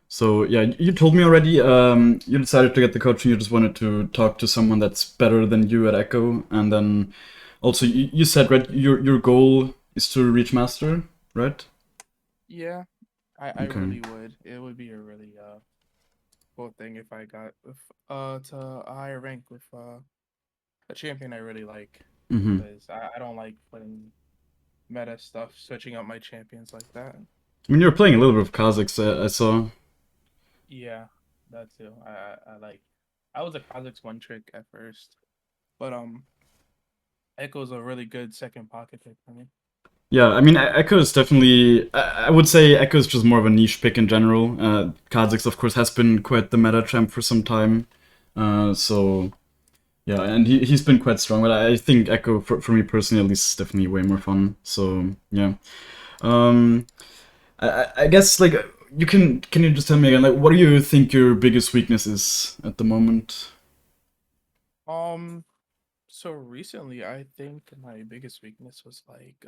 So yeah, you told me already. You decided to get the coaching. You just wanted to talk to someone that's better than you at Echo, and then also you said right, your goal is to reach master, right? Yeah, I Okay. really would. It would be a really cool thing if I got with to a higher rank with a champion I really like. Mm-hmm. Because I don't like playing meta stuff, switching up my champions like that. I mean, you're playing a little bit of Kazakhs. I saw. Yeah, that too. I like. I was a Kha'Zix one trick at first, but Echo's a really good second pocket pick for me. Yeah, I mean, Echo is definitely. I would say Echo is just more of a niche pick in general. Kazakhs, of course, has been quite the meta champ for some time. So yeah, and he's been quite strong. But I think Echo, for me personally, at least, is definitely way more fun. So yeah. Um, I guess like you can you just tell me again like what do you think your biggest weakness is at the moment? Um, so recently I think my biggest weakness was like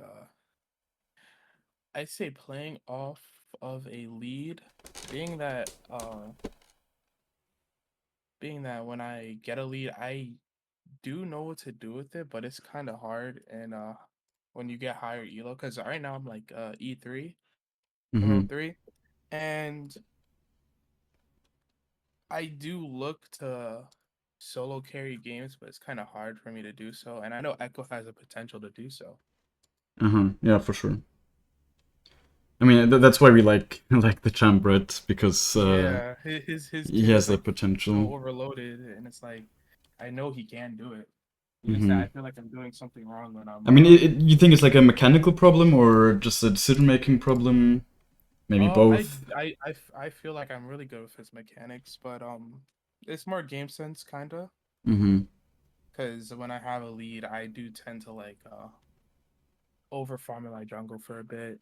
I say playing off of a lead, being that uh being that when I get a lead, I do know what to do with it, but it's kind of hard. And when you get higher elo, because right now I'm like E3, Mm-hmm. Emerald 3, and I do look to solo carry games, but it's kind of hard for me to do so. And I know Echo has the potential to do so. Uh-huh. Yeah, for sure. I mean that's why we like like the champ, right? Because Yeah, his he kit is has like that so potential. overloaded, and it's like I know he can do it. It's just that Mm-hmm. I feel like I'm doing something wrong when I'm I mean, you think it's like a mechanical problem or just a decision making problem? Maybe both. I feel like I'm really good with his mechanics, but it's more game sense kinda. Mm-hmm. Because when I have a lead, I do tend to like over farming my jungle for a bit,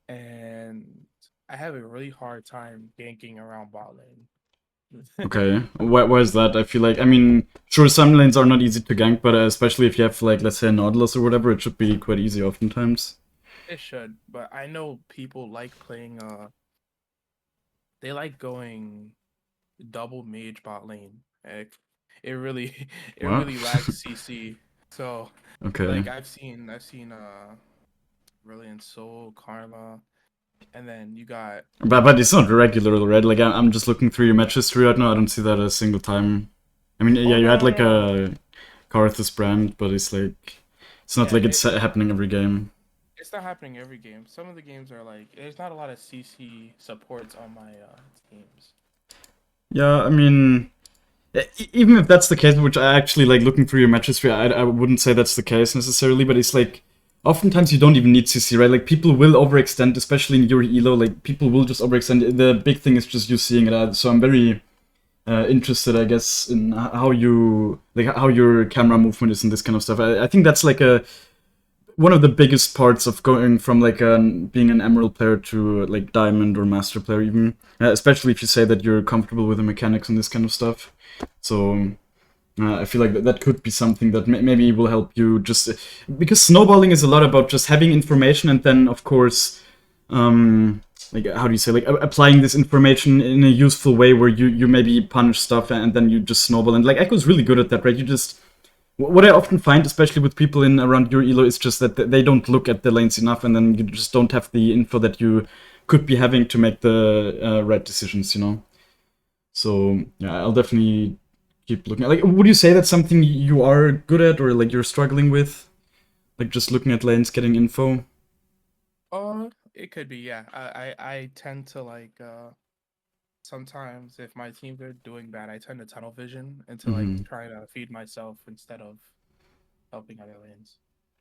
and I have a really hard time ganking around bot lane. Okay. Why is that? I feel like I mean, sure, some lanes are not easy to gank, but especially if you have like let's say a Nautilus or whatever, it should be quite easy oftentimes. It should, but I know people like playing they like going double mage bot lane. It really it What? really lacks CC. So Okay. like I've seen Brilliant Soul, Karma, and then you got But it's not regular, right? Like I'm just looking through your match history right now. I don't see that a single time. I mean, oh yeah, you no had no no like no no. a Karthus brand, but it's like it's not Yeah, like it's happening every game. it's not happening every game. Some of the games are like there's not a lot of CC supports on my teams. Yeah, I mean, even if that's the case, which I actually like looking through your match history, I wouldn't say that's the case necessarily, but it's like oftentimes you don't even need CC, right? Like people will overextend, especially in your elo. Like people will just overextend. The big thing is just you seeing it. So I'm very interested, I guess, in how you like how your camera movement is and this kind of stuff. I think that's like a one of the biggest parts of going from like being an emerald player to like diamond or master player, even especially if you say that you're comfortable with the mechanics and this kind of stuff. So I feel like that could be something that maybe will help you just because snowballing is a lot about just having information and then of course like how do you say like applying this information in a useful way where you maybe punish stuff and then you just snowball and like Echo's really good at that, right? You just what I often find, especially with people in around your elo, is just that they don't look at the lanes enough, and then you just don't have the info that you could be having to make the right decisions, you know. So yeah, I'll definitely keep looking. Like, would you say that's something you are good at, or like you're struggling with, like just looking at lanes, getting info? It could be, yeah. I tend to like sometimes if my teams are doing bad, I tend to tunnel vision into like Hmm. trying to feed myself instead of helping other lanes.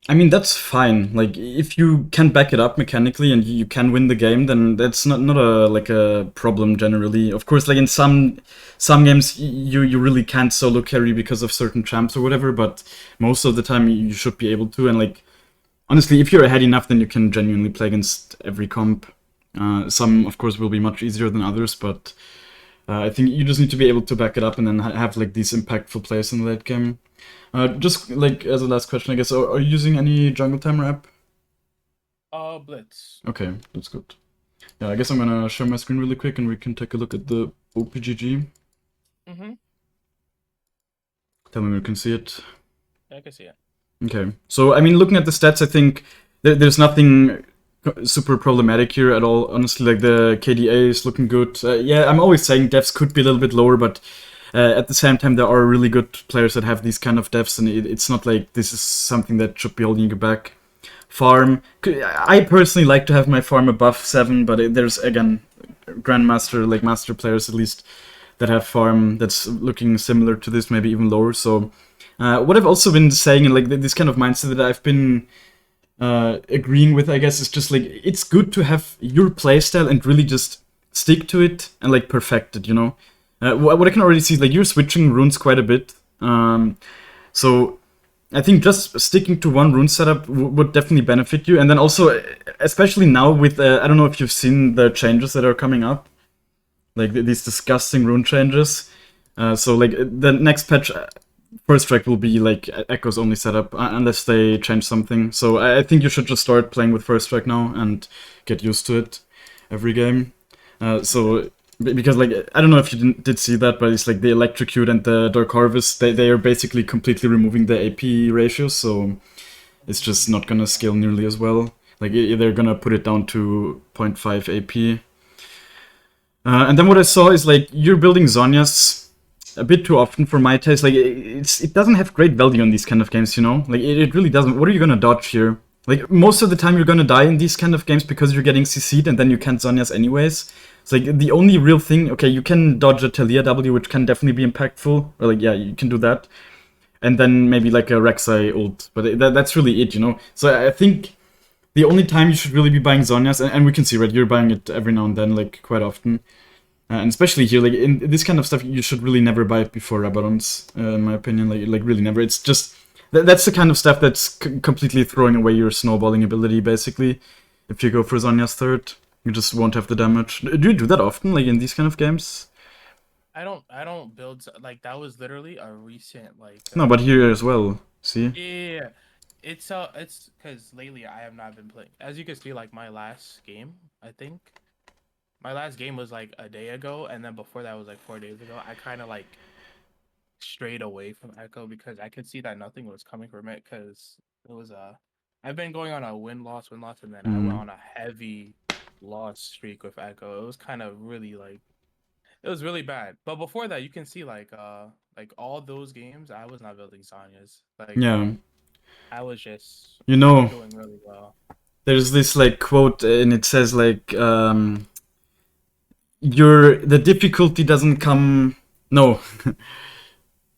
I mean, that's fine. Like, if you can back it up mechanically and you can win the game, then that's not a like a problem generally. Of course, like in some games, you really can't solo carry because of certain champs or whatever. But most of the time, you should be able to. And like, honestly, if you're ahead enough, then you can genuinely play against every comp. Some, of course, will be much easier than others, but I think you just need to be able to back it up and then have like these impactful plays in the late game. Just like as a last question, I guess, are you using any jungle timer app? Blitz. Okay, that's good. Yeah, I guess I'm gonna share my screen really quick and we can take a look at the OPGG. Mm-hmm. Tell me when you can see it. I can see it. Okay, so I mean, looking at the stats, I think there's nothing super problematic here at all. Honestly, like the KDA is looking good. Yeah, I'm always saying devs could be a little bit lower, but at the same time, there are really good players that have these kind of devs, and it's not like this is something that should be holding you back. Farm, I personally like to have my farm above 7, but there's again grandmaster, like master players at least, that have farm that's looking similar to this, maybe even lower. So what I've also been saying, and like this kind of mindset that I've been agreeing with, I guess, is just like it's good to have your playstyle and really just stick to it and like perfect it, you know. What I can already see is like you're switching runes quite a bit, so I think just sticking to one rune setup would definitely benefit you. And then also, especially now with I don't know if you've seen the changes that are coming up, like these disgusting rune changes. So like the next patch, first strike will be like Ekko's only setup unless they change something. So I think you should just start playing with first strike now and get used to it every game. So because like I don't know if you did see that, but it's like the electrocute and the dark harvest, they are basically completely removing the AP ratios, so it's just not gonna scale nearly as well. Like they're gonna put it down to 0.5 AP. And then what I saw is like you're building Zhonya's a bit too often for my taste. Like it doesn't have great value in these kind of games, you know? Like it really doesn't. What are you gonna dodge here? Like most of the time you're gonna die in these kind of games because you're getting CC'd and then you can't Zhonya's anyways. It's like the only real thing, okay, you can dodge a Talia W, which can definitely be impactful. Or like, yeah, you can do that. And then maybe like a Rek'Sai ult. But that's really it, you know? So I think the only time you should really be buying Zhonya's, and we can see, right, you're buying it every now and then, like, quite often. And especially here, like, in this kind of stuff, you should really never buy it before Rabadons, in my opinion. Like really never. It's just... That's the kind of stuff that's completely throwing away your snowballing ability, basically. If you go for Zhonya's third. You just won't have the damage. Do you do that often, like in these kind of games? I don't build like that was literally a recent like. No, but here as well. See? Yeah, it's because lately I have not been playing. As you can see, like my last game, I think my last game was like a day ago, and then before that was like 4 days ago. I kind of like strayed away from Ekko because I could see that nothing was coming from it because it was I've been going on a win-loss, and then I went on a heavy loss streak with Ekko. It was kind of really like it was really bad. But before that, you can see like all those games, I was not building Sonya's. Like Yeah. I was just doing really well. There's this like quote and it says like the difficulty doesn't come no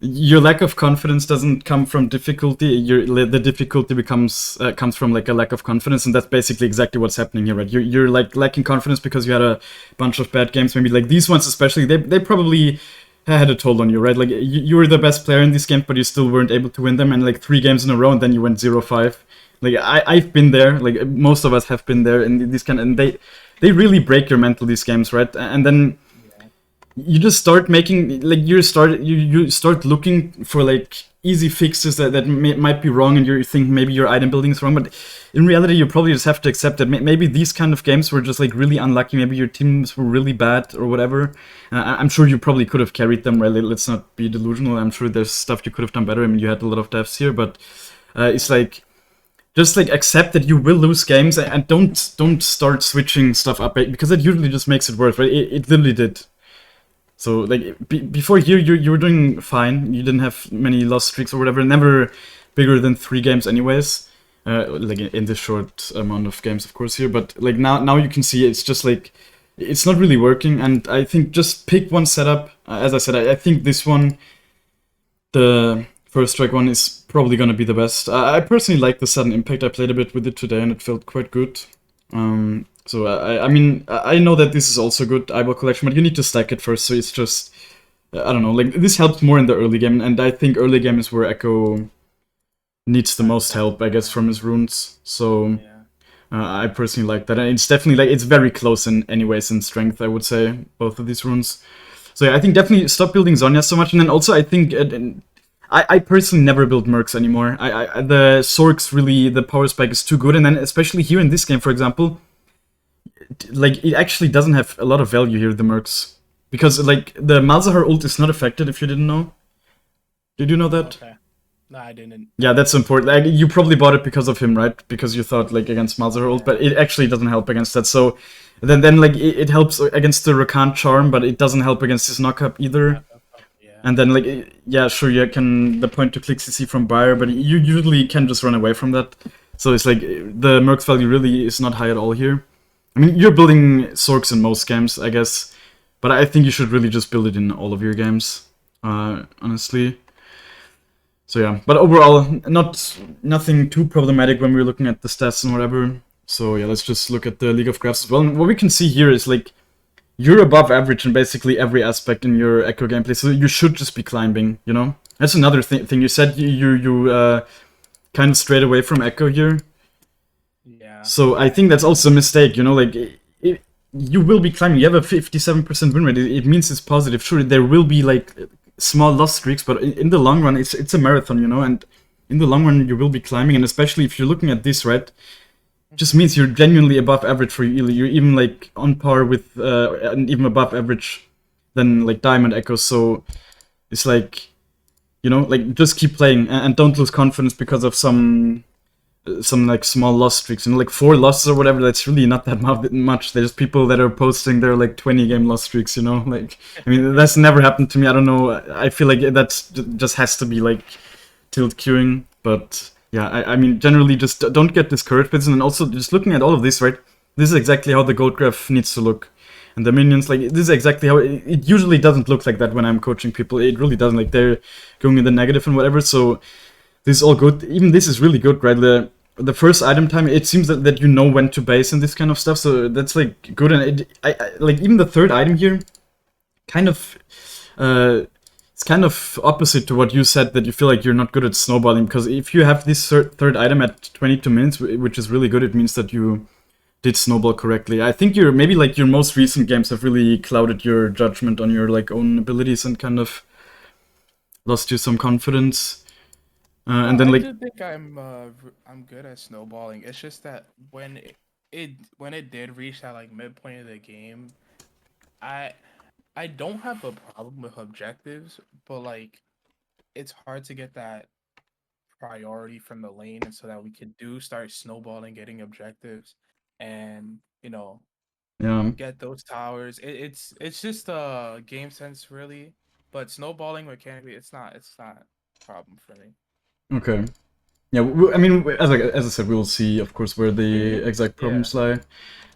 your lack of confidence doesn't come from difficulty. The difficulty comes from like a lack of confidence, and that's basically exactly what's happening here, right? You're like lacking confidence because you had a bunch of bad games. Maybe like these ones, especially, they probably had a toll on you, right? Like you were the best player in this game, but you still weren't able to win them, and like 3 games in a row, and then you went 0-5. Like I've been there. Like most of us have been there in this kind, and they really break your mental, these games, right? And then you just start making like you start looking for like easy fixes that might be wrong, and you think maybe your item building is wrong, but in reality you probably just have to accept that maybe these kind of games were just like really unlucky. Maybe your teams were really bad or whatever. I'm sure you probably could have carried them, right? Let's not be delusional. I'm sure there's stuff you could have done better. I mean, you had a lot of devs here, but it's like just like accept that you will lose games, and don't start switching stuff up, because that usually just makes it worse, right? It literally did. So, like, before here, you were doing fine. You didn't have many loss streaks or whatever. Never bigger than 3 games anyways. Like, in this short amount of games, of course, here. But, like, now you can see it's just, like, it's not really working. And I think just pick one setup. As I said, I think this one, the first strike one, is probably going to be the best. I personally like the sudden impact. I played a bit with it today, and it felt quite good. So I mean, I know that this is also good eyeball collection, but you need to stack it first. So it's just, I don't know, like this helps more in the early game, and I think early game is where Ekko needs the most help, I guess, from his runes. So I personally like that, and it's definitely like it's very close in anyways in strength, I would say, both of these runes. So yeah, I think definitely stop building Zhonya so much, and then also I think I personally never build Mercs anymore. The Sorks really, the power spike is too good, and then especially here in this game, for example, like it actually doesn't have a lot of value here, the Mercs, because like the Malzahar ult is not affected. If you didn't know, did you know that? Okay. No, I didn't. Yeah, that's important. Like, you probably bought it because of him, right? Because you thought like against Malzahar ult, but it actually doesn't help against that. So then like it helps against the Rakan charm, but it doesn't help against his knockup either. Yeah. And then, like, yeah, sure, you can the point to click CC from Bayer, but you usually can just run away from that. So it's like the Mercs value really is not high at all here. I mean, you're building Sorks in most games, I guess, but I think you should really just build it in all of your games, honestly. So yeah, but overall, nothing too problematic when we're looking at the stats and whatever. So yeah, let's just look at the League of Graphs as well. And what we can see here is like you're above average in basically every aspect in your Ekko gameplay, so you should just be climbing, you know? That's another thing you said, you kind of strayed away from Ekko here. Yeah. So I think that's also a mistake, you know, like, you will be climbing, you have a 57% win rate, it means it's positive. Sure, there will be, like, small loss streaks, but in the long run, it's a marathon, you know, and in the long run, you will be climbing, and especially if you're looking at this, right? Just means you're genuinely above average for you. You're even like on par with and even above average than like Diamond Echoes. So it's like, you know, like just keep playing and don't lose confidence because of some like small loss streaks. You know, like 4 losses or whatever. That's really not that much. There's people that are posting their like 20-game loss streaks. You know, like I mean that's never happened to me. I don't know. I feel like that's just has to be like tilt queuing, but. Yeah, I mean, generally just don't get discouraged with it, and also just looking at all of this, right? This is exactly how the gold graph needs to look. And the minions, like, this is exactly how it usually doesn't look like that when I'm coaching people. It really doesn't, like, they're going in the negative and whatever, so this is all good. Even this is really good, right? The first item time, it seems that you know when to base and this kind of stuff, so that's, like, good. And I like, even the third item here, kind of, it's kind of opposite to what you said, that you feel like you're not good at snowballing, because if you have this third item at 22 minutes, which is really good, it means that you did snowball correctly. I think maybe like your most recent games have really clouded your judgment on your like own abilities and kind of lost you some confidence. And then like I do think I'm good at snowballing. It's just that when it did reach that like midpoint of the game, I don't have a problem with objectives, but like it's hard to get that priority from the lane, and so that we can start snowballing, getting objectives, and yeah. get those towers. It's just game sense really, but snowballing mechanically, it's not a problem for me. Okay. Yeah, I mean, as I said, we will see, of course, where the exact problems lie.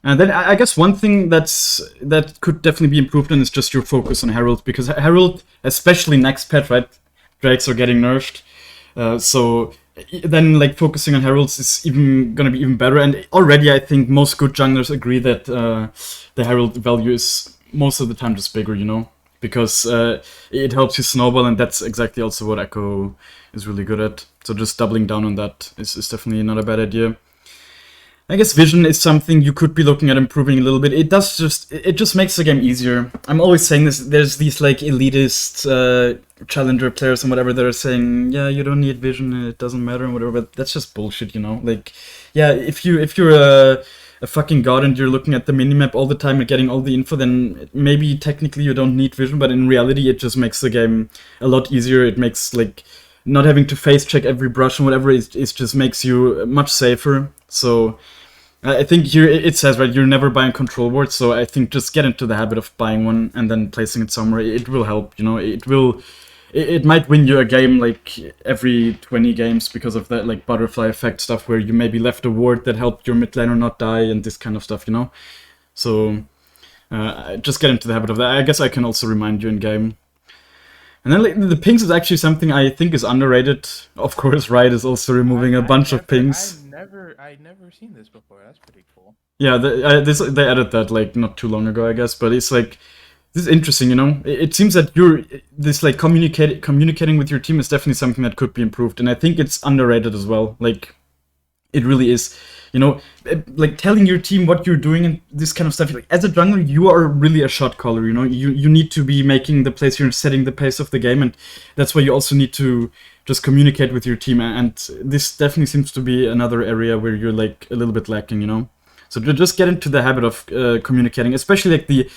And then I guess one thing that could definitely be improved on is just your focus on Herald, because Herald, especially next patch, right? Drakes are getting nerfed, so then like focusing on Heralds is gonna be even better. And already I think most good junglers agree that the Herald value is most of the time just bigger, you know, because it helps you snowball, and that's exactly also what Ekko is really good at. So just doubling down on that is definitely not a bad idea. I guess vision is something you could be looking at improving a little bit. It just makes the game easier. I'm always saying this. There's these like elitist challenger players and whatever that are saying, yeah, you don't need vision, it doesn't matter and whatever. But that's just bullshit, you know. Like, yeah, if you're a fucking god and you're looking at the minimap all the time and getting all the info, then maybe technically you don't need vision. But in reality, it just makes the game a lot easier. It makes like not having to face check every brush and whatever. It just makes you much safer. So I think here it says, right, you're never buying control wards, so I think just get into the habit of buying one and then placing it somewhere. It will help, you know, it might win you a game like every 20 games because of that like butterfly effect stuff where you maybe left a ward that helped your mid laner not die and this kind of stuff, you know. So just get into the habit of that. I guess I can also remind you in game. And then like, the pings is actually something I think is underrated. Of course, Riot is also removing a bunch of pings. I'd never seen this before. That's pretty cool. Yeah, they added that like not too long ago, I guess. But it's like, this is interesting, you know. It seems that this like communicating with your team is definitely something that could be improved, and I think it's underrated as well. Like, it really is. You know, like telling your team what you're doing and this kind of stuff. Like, as a jungler, you are really a shot caller, you know? You need to be making the plays, you're setting the pace of the game, and that's why you also need to just communicate with your team. And this definitely seems to be another area where you're like a little bit lacking, you know? So just get into the habit of communicating, especially like the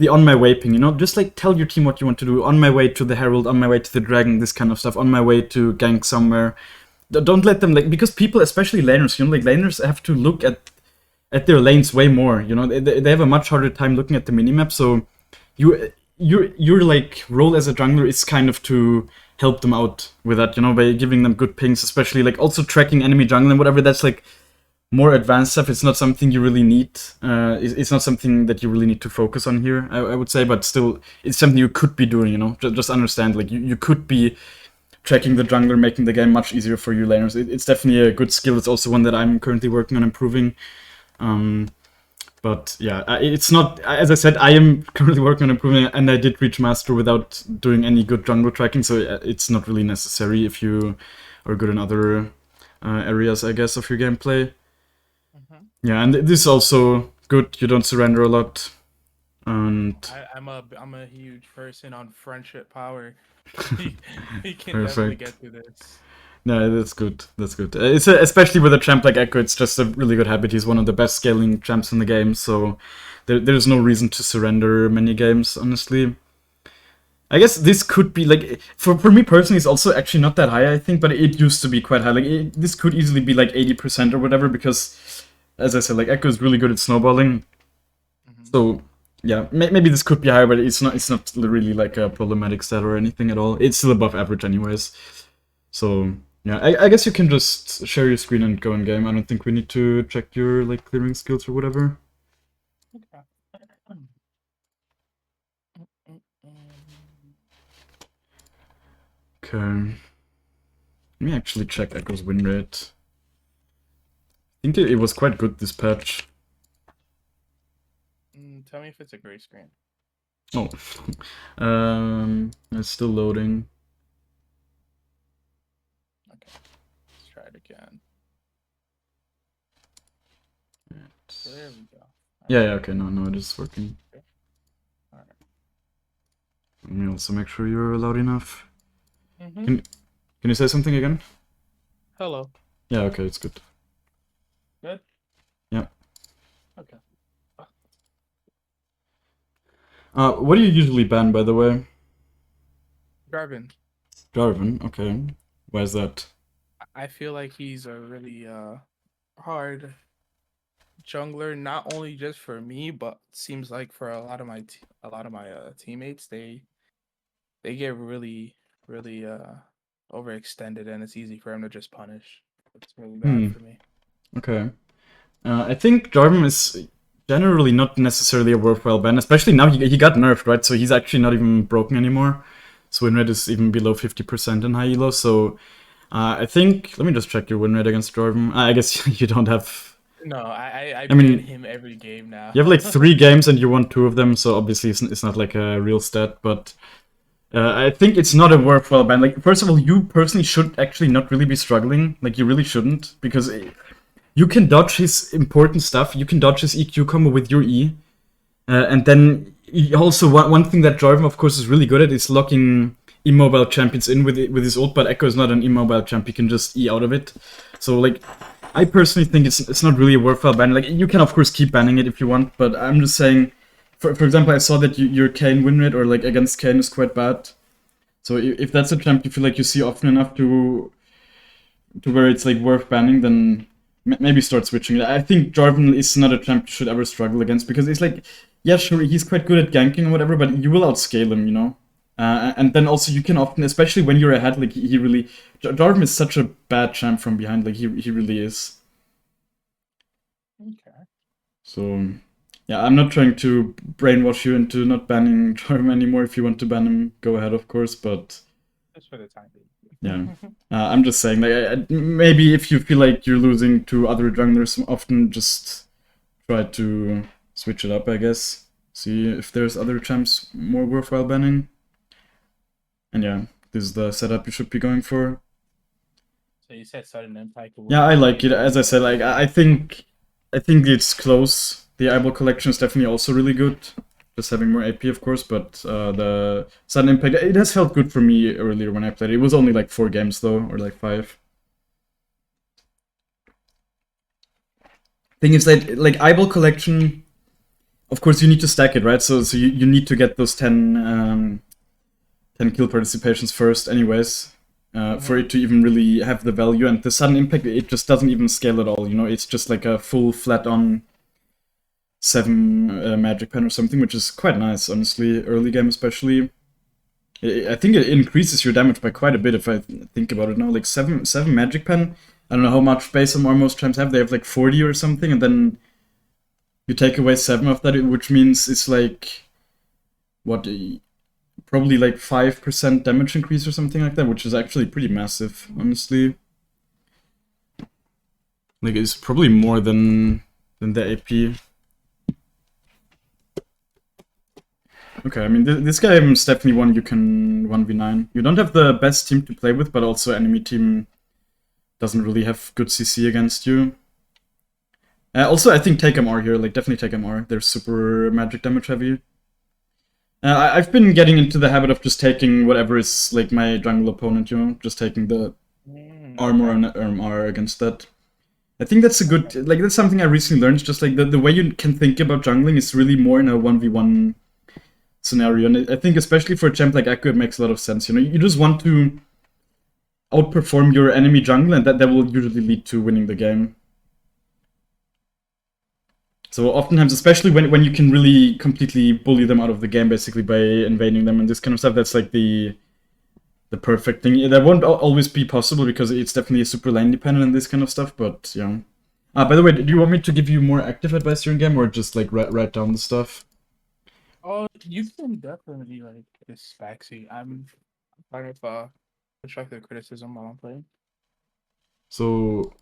on my way ping, you know, just like tell your team what you want to do. On my way to the Herald, on my way to the Dragon, this kind of stuff. On my way to gank somewhere. Don't let them like, because people, especially laners, you know, like laners have to look at their lanes way more. You know, they have a much harder time looking at the minimap. So your like role as a jungler is kind of to help them out with that, you know, by giving them good pings, especially like also tracking enemy jungle and whatever. That's like more advanced stuff. It's not something you really need. It's not something that you really need to focus on here, I would say, but still, it's something you could be doing, you know. Just understand, like, you could be tracking the jungler, making the game much easier for you laners. It's definitely a good skill. It's also one that I'm currently working on improving. But yeah, it's not, as I said, I am currently working on improving, and I did reach master without doing any good jungle tracking, so it's not really necessary if you are good in other areas, I guess, of your gameplay. Yeah, and this is also good. You don't surrender a lot, and I'm a huge person on friendship power. He can Perfect. definitely get through this. no, that's good. That's good. It's especially with a champ like Ekko, it's just a really good habit. He's one of the best scaling champs in the game, so there's no reason to surrender many games, honestly. I guess this could be like, for me personally, it's also actually not that high, I think, but it used to be quite high. Like this could easily be like 80% or whatever, because as I said, like Ekko is really good at snowballing. So yeah, maybe this could be higher, but it's not really like a problematic stat or anything at all. It's still above average anyways. So yeah, I guess you can just share your screen and go in game. I don't think we need to check your like clearing skills or whatever. Okay. Okay. Let me actually check Ekko's win rate. I think it was quite good this patch. Tell me if it's a gray screen. Oh. It's still loading. Okay. Let's try it again. There we go. Yeah, okay, no, it is working. Alright. Let me also make sure you're loud enough. Mm-hmm. Can you say something again? Hello. Yeah, okay, it's good. Good? Yeah. Okay. What do you usually ban, by the way? Garvin. Jarvan, okay. Why is that? I feel like he's a really hard jungler, not only just for me, but seems like for a lot of my teammates. They get really overextended, and it's easy for him to just punish. It's really bad for me. Okay. I think Jarvan is generally not necessarily a worthwhile ban, especially now he got nerfed, right? So he's actually not even broken anymore. So win rate is even below 50% in high elo. So I think, let me just check your win rate against Jarvan. I guess you don't have... No, I mean, ban him every game now. You have like 3 games and you won 2 of them, so obviously it's not like a real stat, but I think it's not a worthwhile ban. Like, first of all, you personally should actually not really be struggling. Like, you really shouldn't, because you can dodge his important stuff. You can dodge his EQ combo with your E. And then also one thing that Jarvan, of course, is really good at is locking immobile champions in with his ult, but Ekko is not an immobile champ. He can just E out of it. So, like, I personally think it's not really a worthwhile ban. Like, you can, of course, keep banning it if you want, but I'm just saying, for example, I saw that your Kayn win rate, or like against Kayn, is quite bad. So if that's a champ you feel like you see often enough to where it's like worth banning, then maybe start switching. I think Jarvan is not a champ you should ever struggle against, because it's like, yeah, sure, he's quite good at ganking or whatever, but you will outscale him, you know? And then also you can often, especially when you're ahead, like he really... Jarvan is such a bad champ from behind, like he really is. Okay. So, yeah, I'm not trying to brainwash you into not banning Jarvan anymore. If you want to ban him, go ahead, of course, but... Just for the time being. Yeah. I'm just saying, like, maybe if you feel like you're losing to other junglers often, just try to switch it up, I guess. See if there's other champs more worthwhile banning. And yeah, this is the setup you should be going for. So you said sudden impact. Yeah, I like it. As I said, like, I think it's close. The eyeball collection is definitely also really good. Just having more AP, of course, but the sudden impact, it has felt good for me earlier when I played it. It was only like 4 games though, or like 5. Thing is that like eyeball collection, of course you need to stack it, right? So you need to get those 10 kill participations first anyways, for Mm-hmm. it to even really have the value. And the sudden impact, it just doesn't even scale at all, you know? It's just like a full flat on 7 magic pen or something, which is quite nice, honestly, early game especially. I think it increases your damage by quite a bit if I think about it now. Like 7 magic pen, I don't know how much base armor most champs have. They have like 40 or something, and then you take away 7 of that, which means it's like what, probably like 5% damage increase or something like that, which is actually pretty massive, honestly. Like it's probably more than the AP. Okay, I mean this guy is definitely one you can 1v9. You don't have the best team to play with, but also enemy team doesn't really have good CC against you. Also, I think take MR here, like definitely take MR. They're super magic damage heavy. I've been getting into the habit of just taking whatever is like my jungle opponent, you know, just taking the armor Okay. and MR against that. I think that's a good, Okay. like that's something I recently learned. Just like the way you can think about jungling is really more in a 1v1 scenario, and I think especially for a champ like Ekko, it makes a lot of sense. You know, you just want to outperform your enemy jungle, and that will usually lead to winning the game. So oftentimes, especially when you can really completely bully them out of the game, basically by invading them and this kind of stuff, that's like the perfect thing. That won't always be possible because it's definitely super lane dependent and this kind of stuff. But yeah. By the way, do you want me to give you more active advice during game, or just like write down the stuff? Oh, you can definitely like this backseat. I'm fine with constructive criticism while I'm playing. So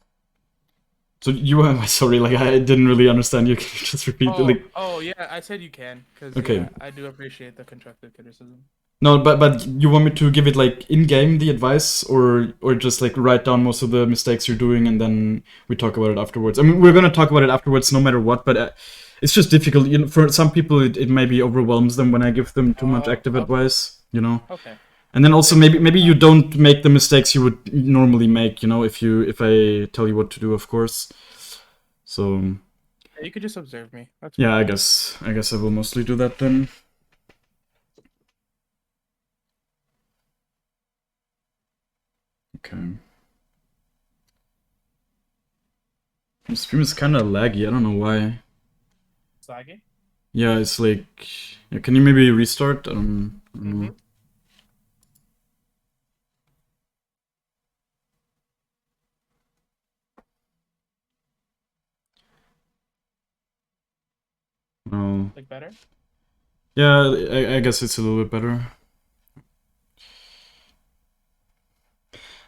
you sorry, like I didn't really understand you. Can you just repeat it? Oh, Like, oh yeah, I said you can, because okay. yeah, I do appreciate the constructive criticism. No, but you want me to give it like in game the advice, or just like write down most of the mistakes you're doing and then we talk about it afterwards. I mean, we're gonna talk about it afterwards no matter what, but it's just difficult. You know, for some people, it maybe overwhelms them when I give them too much active Okay, advice. You know, okay. and then also Thank you for the maybe you time. don't make the mistakes you would normally make. You know, if I tell you what to do, of course. So You could just observe me. That's yeah, fine. I guess I will mostly do that then. Okay. The stream is kind of laggy. I don't know why. Slaggy? Yeah, it's like. Yeah, can you maybe restart? I don't Mm-hmm. know. No. Like better? Yeah, I guess it's a little bit better.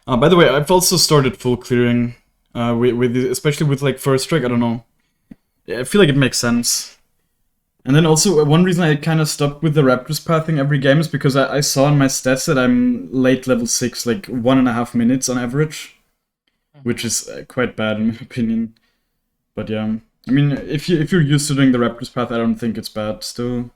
By the way, I've also started full clearing. Especially with like first strike. I don't know. Yeah, I feel like it makes sense. And then also one reason I kind of stopped with the Raptors pathing every game is because I saw in my stats that I'm late level 6, like 1.5 minutes on average, which Mm-hmm. is quite bad in my opinion. But yeah, I mean, if you're used to doing the Raptors path, I don't think it's bad still.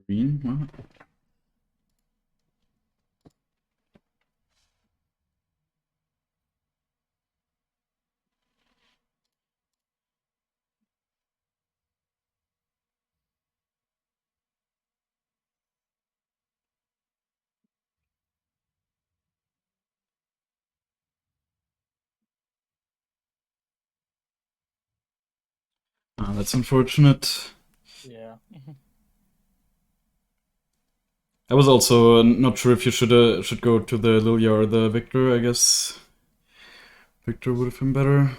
Green? What? Ah, that's unfortunate. Yeah. I was also not sure if you should go to the Lilia or the Victor. I guess Victor would have been better.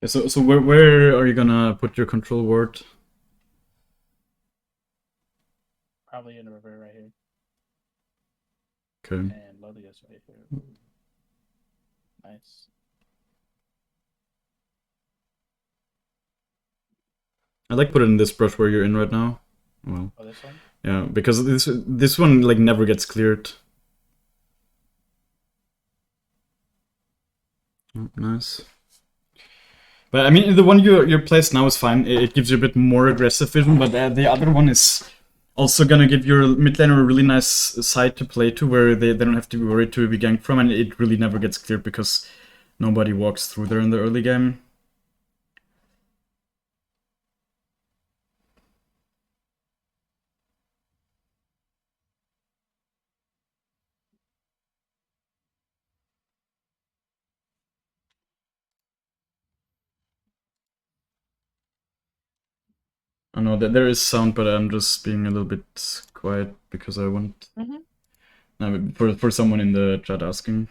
Yeah, so where are you gonna put your control ward? Probably in the river right here. Okay. And Lilia's right here. Ooh, nice. I like put it in this brush where you're in right now. Well, Oh, this one? yeah, because this one like never gets cleared. Oh, nice. But I mean, the one you placed now is fine. It gives you a bit more aggressive vision, but the other one is also gonna give your mid laner a really nice side to play to, where they don't have to be worried to be ganked from, and it really never gets cleared because nobody walks through there in the early game. I know that there is sound, but I'm just being a little bit quiet because I want for someone in the chat asking.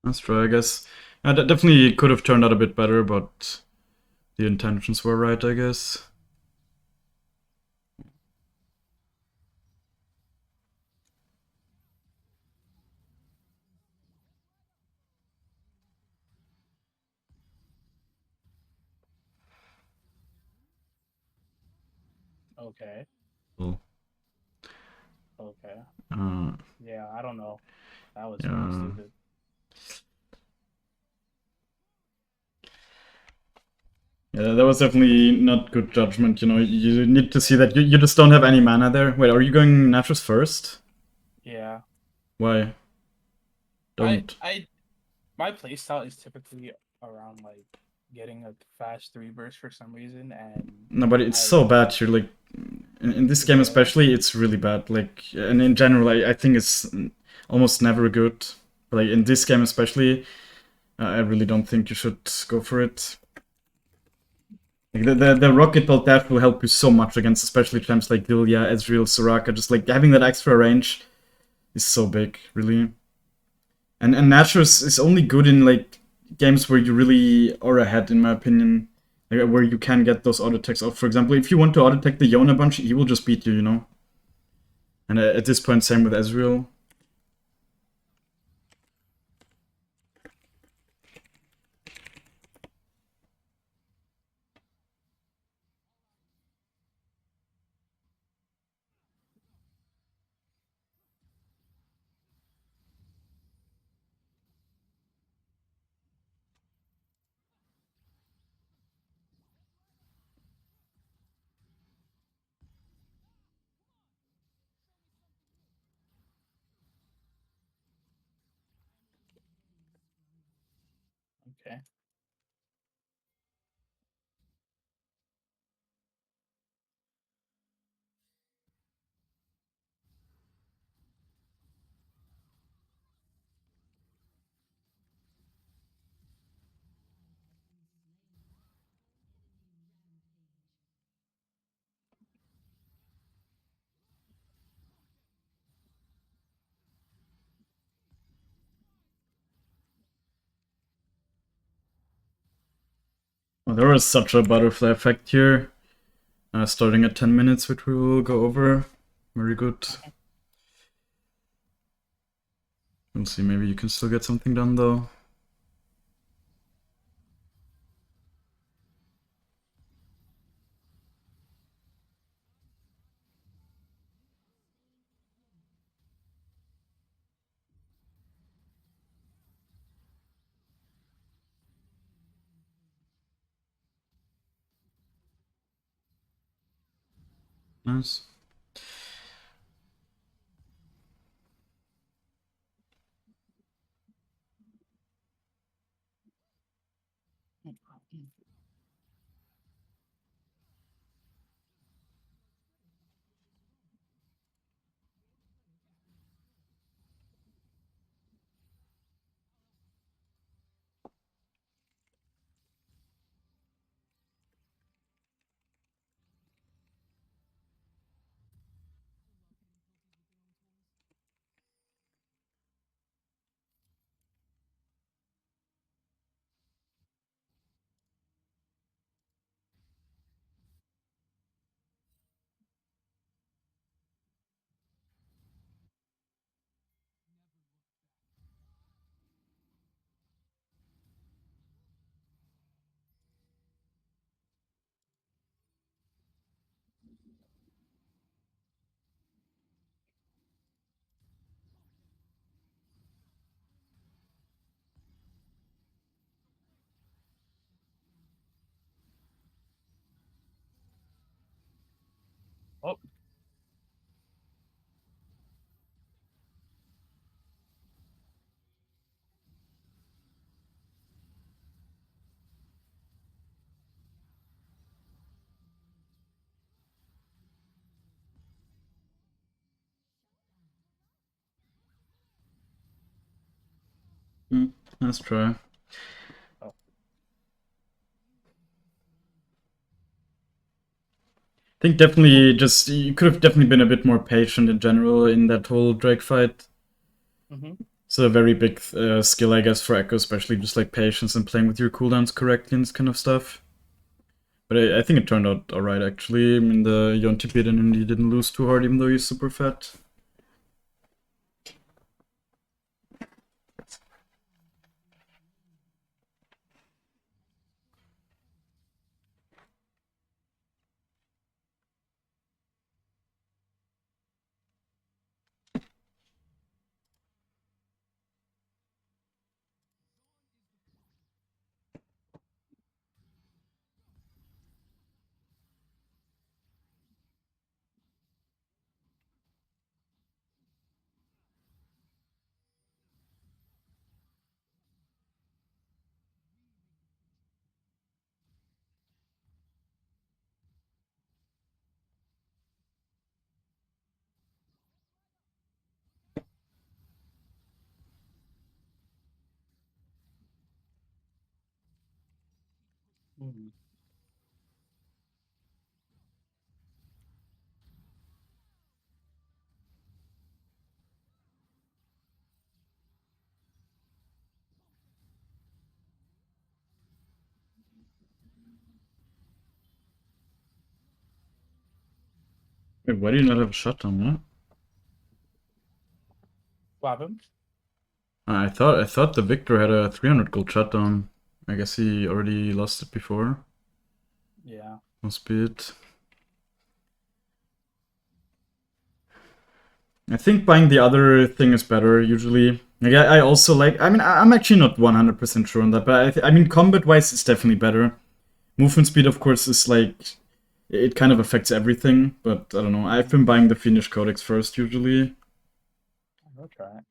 That's true, I guess. That definitely could have turned out a bit better, but the intentions were right, I guess. Okay. Cool. Okay. Uh, Yeah, I don't know. That was really yeah. stupid. Yeah, that was definitely not good judgment, you know. You need to see that you just don't have any mana there. Wait, are you going Naturals first? Yeah. Why? I Don't. I my playstyle is typically around like getting a fast three burst for some reason, and No, but it's I so bad. You're like, in this game yeah. especially, it's really bad. Like, and in general, I think it's almost never good. But like in this game especially, I really don't think you should go for it. Like the rocket belt dash will help you so much against especially champs like Lilia, Ezreal, Soraka. Just like having that extra range is so big, really. And Naturals is only good in like games where you really are ahead, in my opinion. Like, where you can get those auto attacks off. For example, if you want to auto attack the Yone a bunch, he will just beat you, you know? And at this point, same with Ezreal. Okay. Oh, there was such a butterfly effect here. Starting at 10 minutes, which we will go over. Very good. We'll see, maybe you can still get something done though. Nice. Oh, Let's try. oh. I think definitely just you could have definitely been a bit more patient in general in that whole Drake fight. Mm-hmm. It's a very big skill, I guess, for Ekko, especially just like patience and playing with your cooldowns correctly and this kind of stuff. But I think it turned out alright, actually. I mean, the Yonti beat and he didn't lose too hard, even though he's super fat. Hmm. Wait, why do you not have a shutdown, huh? What happened? I thought the Victor had a 300 gold shutdown. I guess he already lost it before. Yeah. Must be it. I think buying the other thing is better usually. Like I also like. I mean, I'm actually not 100% sure on that, but I mean, combat-wise, it's definitely better. Movement speed, of course, is like it kind of affects everything. But I don't know. I've been buying the Fiendish Codex first usually. I'll try it.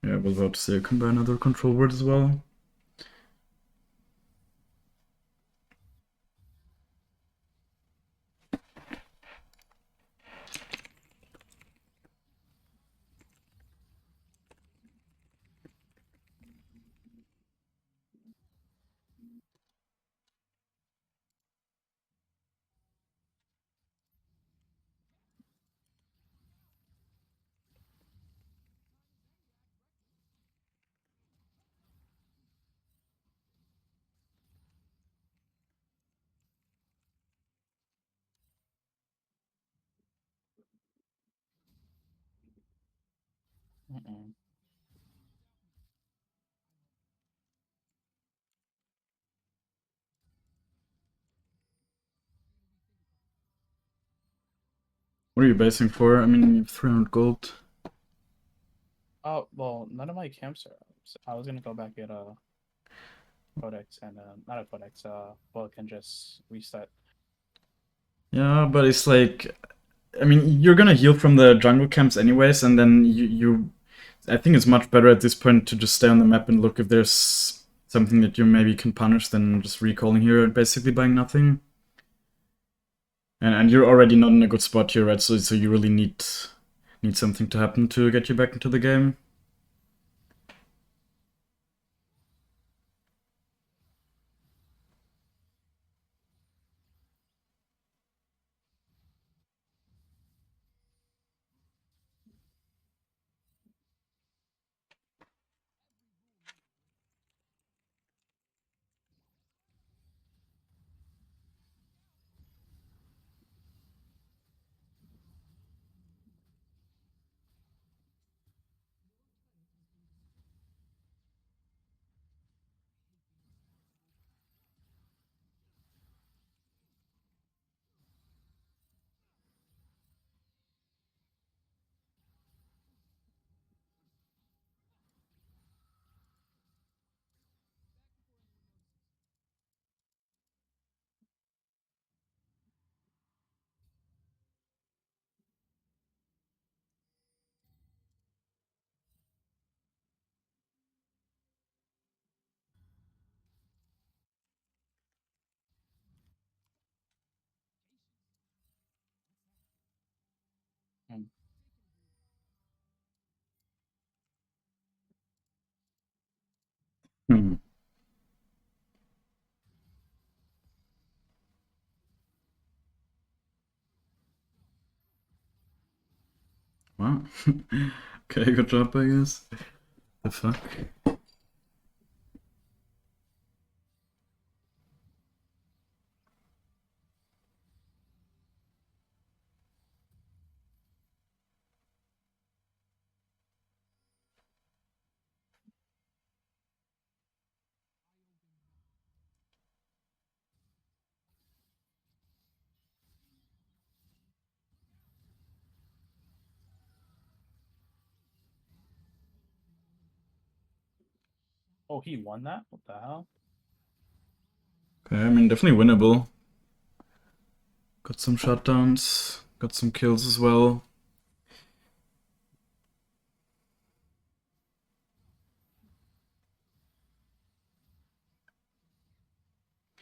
Yeah, I was about to say I can buy another control word as well. Mm-mm. What are you basing for? I mean, you have 300 gold. Oh well, none of my camps are up. So I was gonna go back at codex and not a codex, book and just reset. Yeah, but it's like, I mean, you're gonna heal from the jungle camps anyways, and then I think it's much better at this point to just stay on the map and look if there's something that you maybe can punish than just recalling here and basically buying nothing. And you're already not in a good spot here, right? So you really need something to happen to get you back into the game. Mm. Hmm. Wow. Okay, good job, I guess. The fuck? Oh, he won that? What the hell? Okay, I mean, definitely winnable. Got some shutdowns, got some kills as well.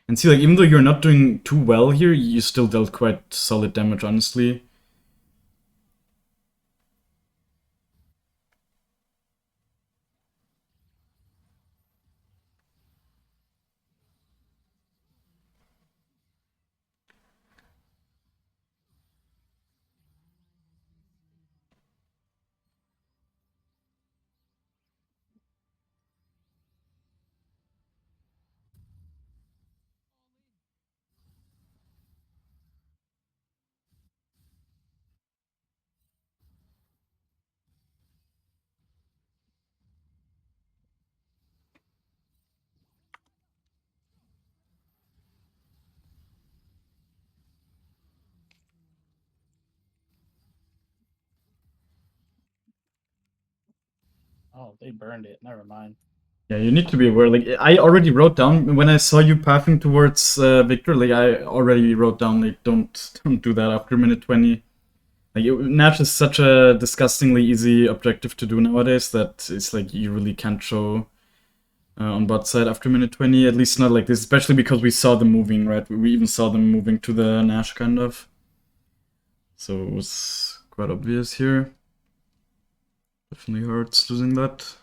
And see, like, even though you're not doing too well here, you still dealt quite solid damage, honestly. Oh, they burned it. Never mind. Yeah, you need to be aware. Like, I already wrote down when I saw you pathing towards Victor. Like, I already wrote down, like, don't do that after minute 20. Like, Nash is such a disgustingly easy objective to do nowadays that it's like you really can't show on bot side after minute 20. At least not like this, especially because we saw them moving, right? We even saw them moving to the Nash kind of. So it was quite obvious here. Definitely hurts losing that.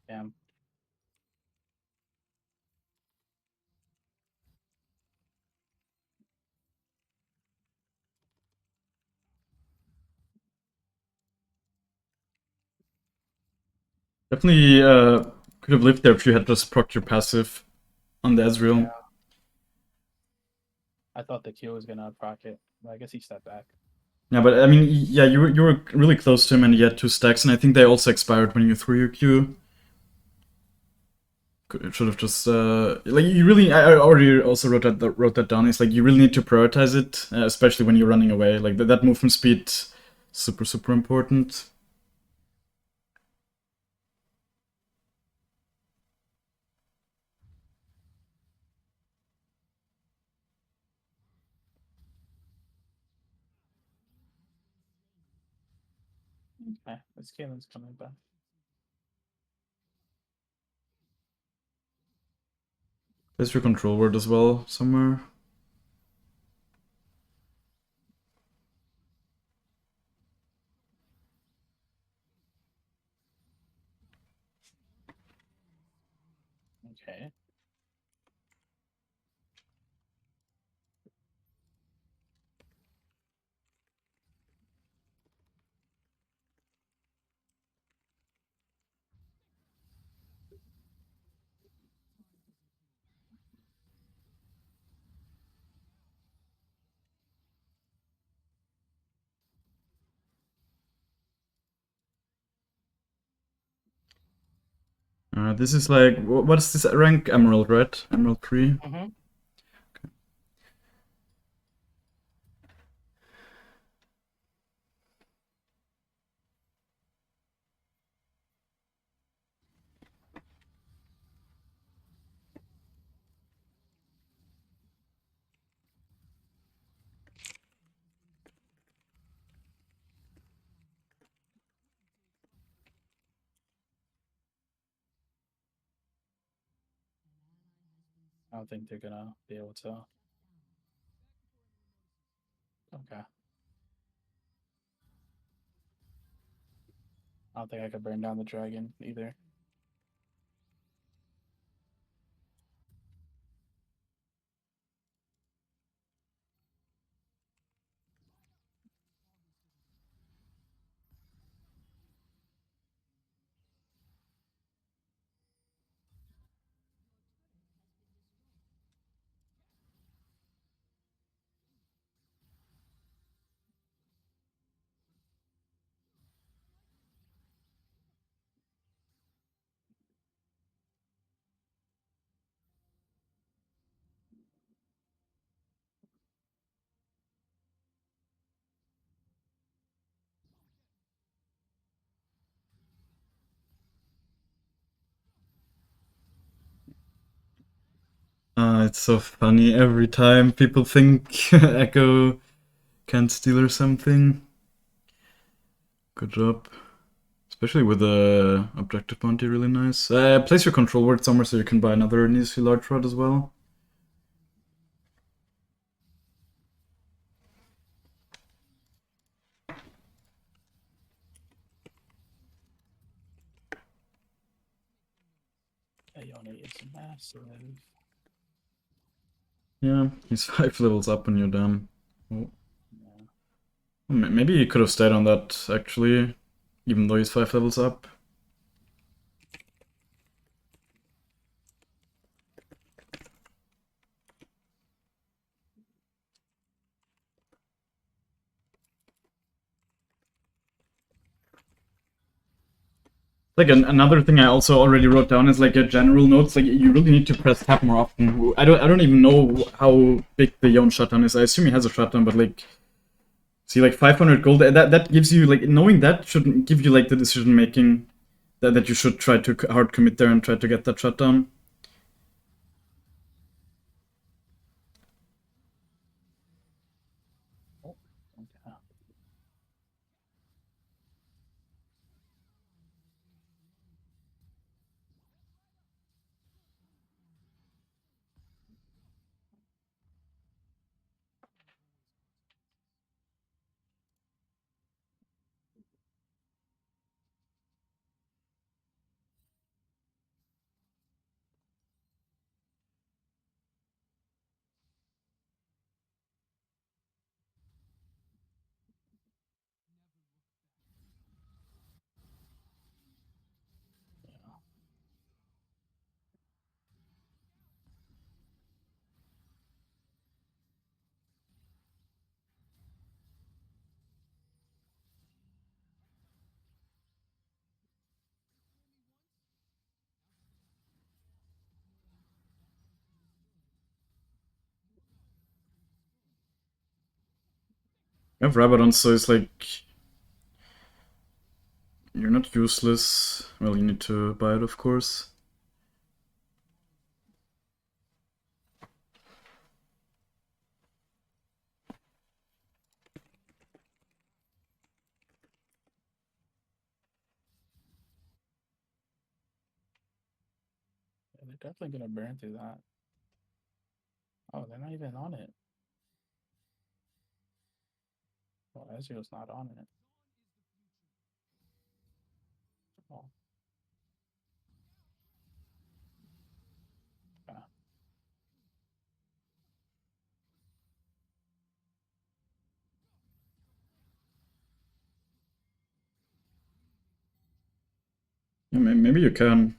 Damn. Definitely could have lived there if you had just procced your passive on the Yeah. Ezreal. I thought the Q was gonna proc it, but I guess he stepped back. Yeah, but I mean, yeah, you were really close to him, and he had two stacks, and I think they also expired when you threw your Q. Should have just like you really. I already also wrote that down. It's like you really need to prioritize it, especially when you're running away. Like that movement speed, super important. Okay, this Kalen's coming back. There's your control word as well somewhere. Okay. This is like what is this rank? Emerald, right? Emerald 3. Mm-hmm. I don't think they're gonna be able to. Okay. I don't think I could burn down the dragon either. It's so funny every time people think Echo can't steal or something. Good job. Especially with the objective bounty, really nice. Place your control word somewhere so you can buy another easy large rod as well. Yone is massive. Yeah, he's 5 levels up when you're done. Oh. Yeah. Maybe he could have stayed on that, actually, even though he's 5 levels up. Like another thing I also already wrote down is like a general notes. Like you really need to press tab more often. I don't even know how big the Yon shutdown is. I assume he has a shutdown, but like, see, like 500 gold. That gives you like knowing that shouldn't give you like the decision making that you should try to hard commit there and try to get that shutdown. Oh, okay. Yeah. You have Rabadon, so it's like you're not useless. Well, you need to buy it, of course. They're definitely gonna burn through that. Oh, they're not even on it. Well, Ezreal's not on it. Oh, yeah. Yeah, maybe you can.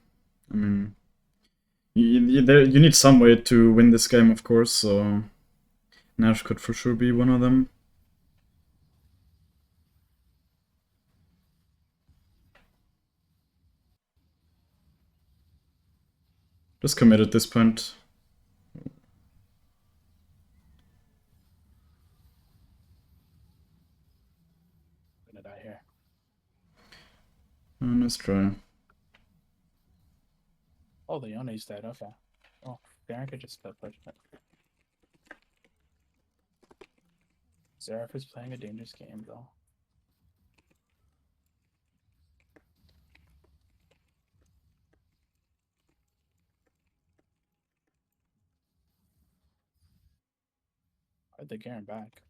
I mean, you need some way to win this game, of course, so Nash could for sure be one of them. Just commit at this point. I'm gonna die here. Nice try. Oh, the Yone's dead. Okay. Oh, Baron could just push it. Seraph is playing a dangerous game, though. Are they getting back?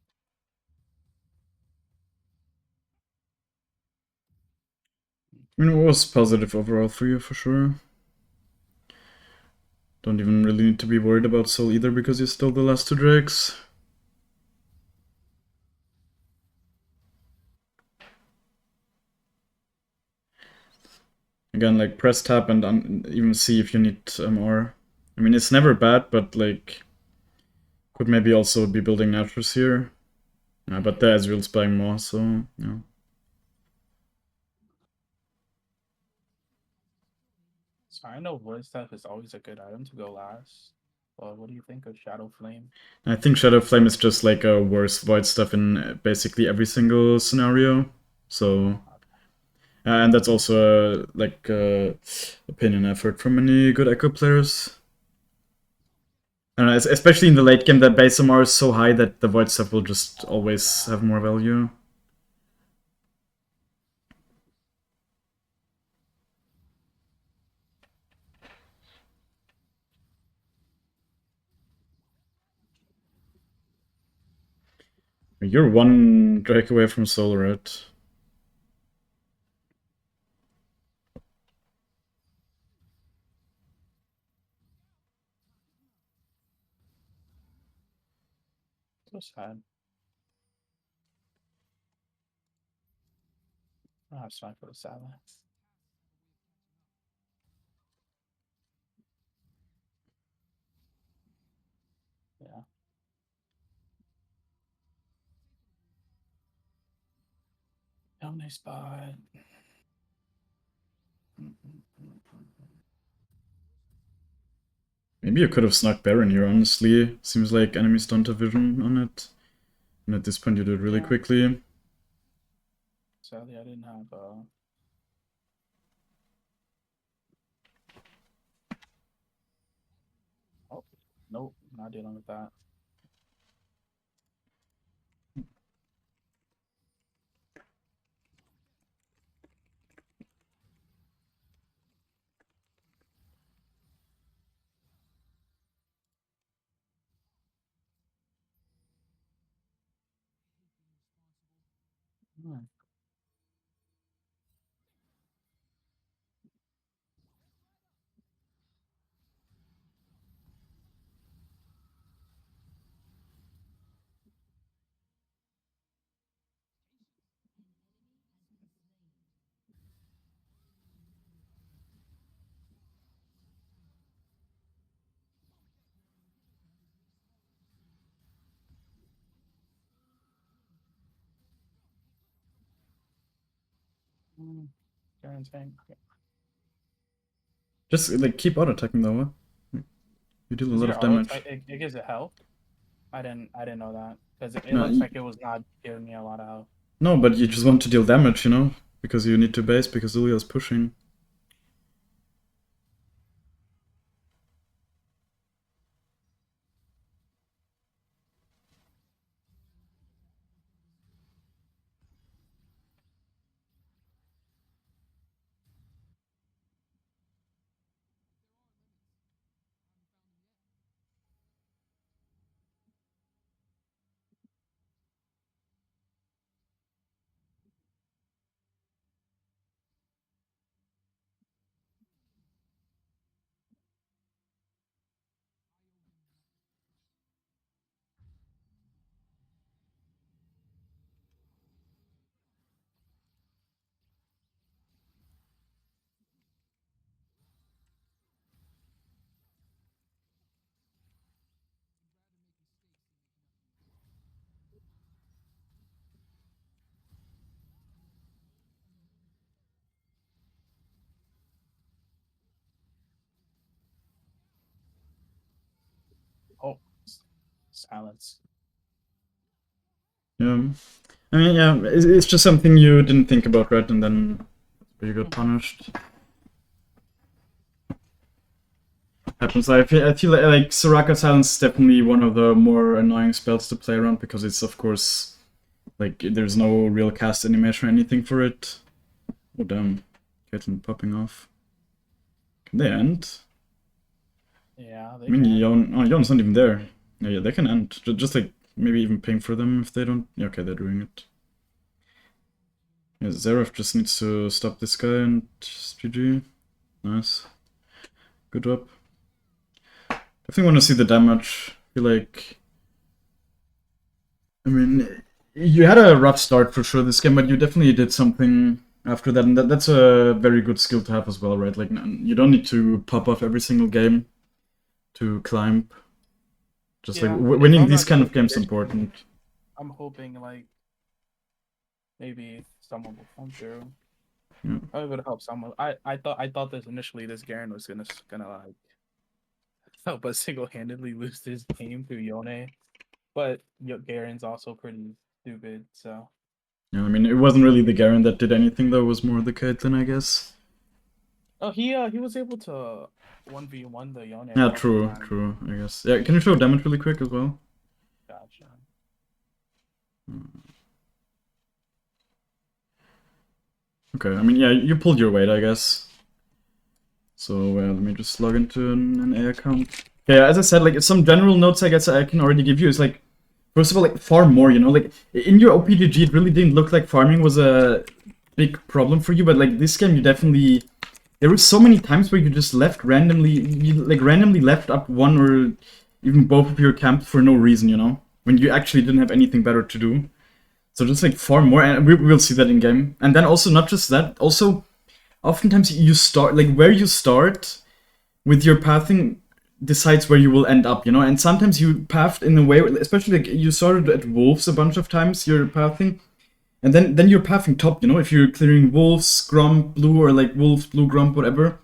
I mean, it was positive overall for you, for sure. Don't even really need to be worried about Soul either, because you stole the last 2 drakes. Again, like, press tab and even see if you need more. I mean, it's never bad, but, like, could maybe also be building Naturals here. But the Ezreal's buying more, so, yeah. So I know void stuff is always a good item to go last. Well, what do you think of Shadow Flame? I think Shadow Flame is just like a worse Void stuff in basically every single scenario. So, and that's also like opinion I've heard from many good Ekko players. And especially in the late game, that base MR is so high that the Void stuff will just always have more value. You're 1 Drake away from Soul, right? So sad. I don't have time for the silence. Yeah. Down a spot. Maybe you could have snuck Baron here, honestly. Seems like enemies don't have vision on it. And at this point you do it really quickly. Sadly, I didn't have Oh, nope, not dealing with that. Hmm. Karen's saying, Just like keep auto attacking though. You deal a is lot your of auto damage. it gives it health? I didn't know that because it No, looks like it was not giving me a lot of health. no, but you just want to deal damage, you know? Because you need to base because Ilya's pushing. Oh, silence. Yeah. I mean, yeah, it's just something you didn't think about, right? And then you got punished. Happens. I feel like Soraka Silence is definitely one of the more annoying spells to play around because it's, of course, like, there's no real cast animation or anything for it. Oh, damn. Caitlyn popping off. Can they end? Yeah, I they mean, can. Yon's not even there. Yeah, they can end. Just like, maybe even ping for them if they don't. Yeah, okay, they're doing it. Yeah, Zeref just needs to stop this guy and GG. Nice. Good job. Definitely want to see the damage. I feel like... I mean, you had a rough start for sure this game, but you definitely did something after that, and that's a very good skill to have as well, right? Like, you don't need to pop off every single game to climb. Just Yeah, like and if winning I'm these not kind getting of games is finished, important. I'm hoping like maybe someone will come through. Yeah. I would help someone. I thought this initially. This Garen was gonna like help us single-handedly lose this game through Yone, but Garen's also pretty stupid. So Yeah, I mean, it wasn't really the Garen that did anything though, it was more the Caitlyn, I guess. oh he was able to 1v1 the Yone a Yeah, couple true, times. true, I guess. Yeah, can you show damage really quick as well? Gotcha. Okay, I mean, yeah, you pulled your weight, I guess. So, let me just log into an A account. Yeah, as I said, like, some general notes I guess I can already give you is, like, first of all, like, farm more, you know? Like, in your OPGG, it really didn't look like farming was a big problem for you, but, like, this game, you definitely... There were so many times where you just left randomly, you, like, randomly left up one or even both of your camps for no reason, you know? When you actually didn't have anything better to do. So just, like, farm more, and we'll see that in-game. And then also, not just that, also... Oftentimes you start, like, where you start with your pathing decides where you will end up, you know? And sometimes you pathed in a way, especially, like, you started at wolves a bunch of times, your pathing, and then you're pathing top, you know? If you're clearing wolves, grump, blue, or, like, wolves, blue, grump, whatever,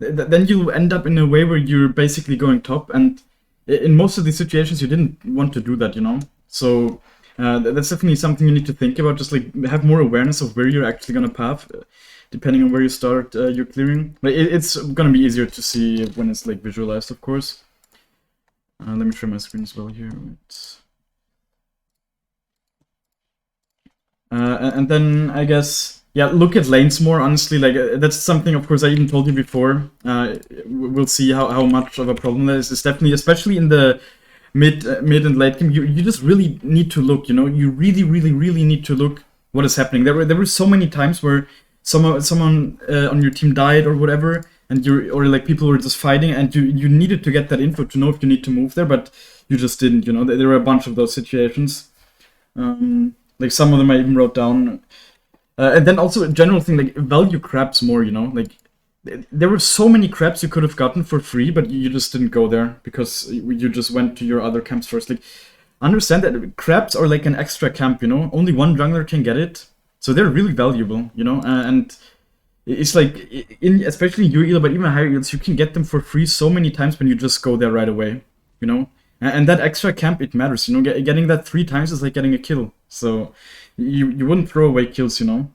then you'll end up in a way where you're basically going top, and in most of these situations you didn't want to do that, you know? So... that's definitely something you need to think about, just, like, have more awareness of where you're actually gonna path, depending on where you start your clearing. Like, it's gonna be easier to see when it's, like, visualized, of course. Let me share my screen as well here. And then, I guess, yeah, look at lanes more, honestly. Like, that's something, of course, I even told you before. We'll see how much of a problem that is. It's definitely, especially in the mid and late game, you just really need to look, you know? You really need to look what is happening. There were so many times where someone on your team died or whatever, and or like people were just fighting, and you needed to get that info to know if you need to move there, but you just didn't, you know? There were a bunch of those situations. Like, some of them I even wrote down. And then also a general thing, like, value crabs more, you know? Like, there were so many crabs you could have gotten for free, but you just didn't go there because you just went to your other camps first. Like, understand that crabs are like an extra camp, you know? Only one jungler can get it, so they're really valuable, you know? And it's like, especially in UEL, but even higher yields, you can get them for free so many times when you just go there right away, you know? And that extra camp, it matters, you know? Getting that 3 times is like getting a kill, so you wouldn't throw away kills, you know?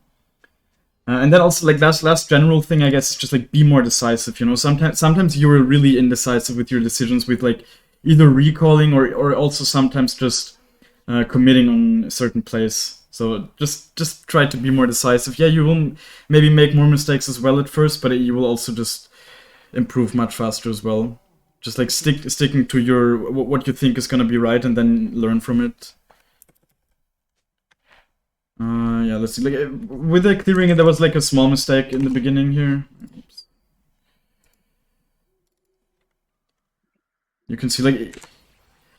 And then also, like, last general thing, I guess, is just, like, be more decisive, you know? Sometimes you're really indecisive with your decisions, with, like, either recalling or also sometimes just committing on a certain plays. So just try to be more decisive. Yeah, you will maybe make more mistakes as well at first, but you will also just improve much faster as well. Just, like, sticking to your what you think is gonna be right, and then learn from it. Yeah, let's see. Like, with the clearing, there was, like, a small mistake in the beginning here. Oops. You can see, like,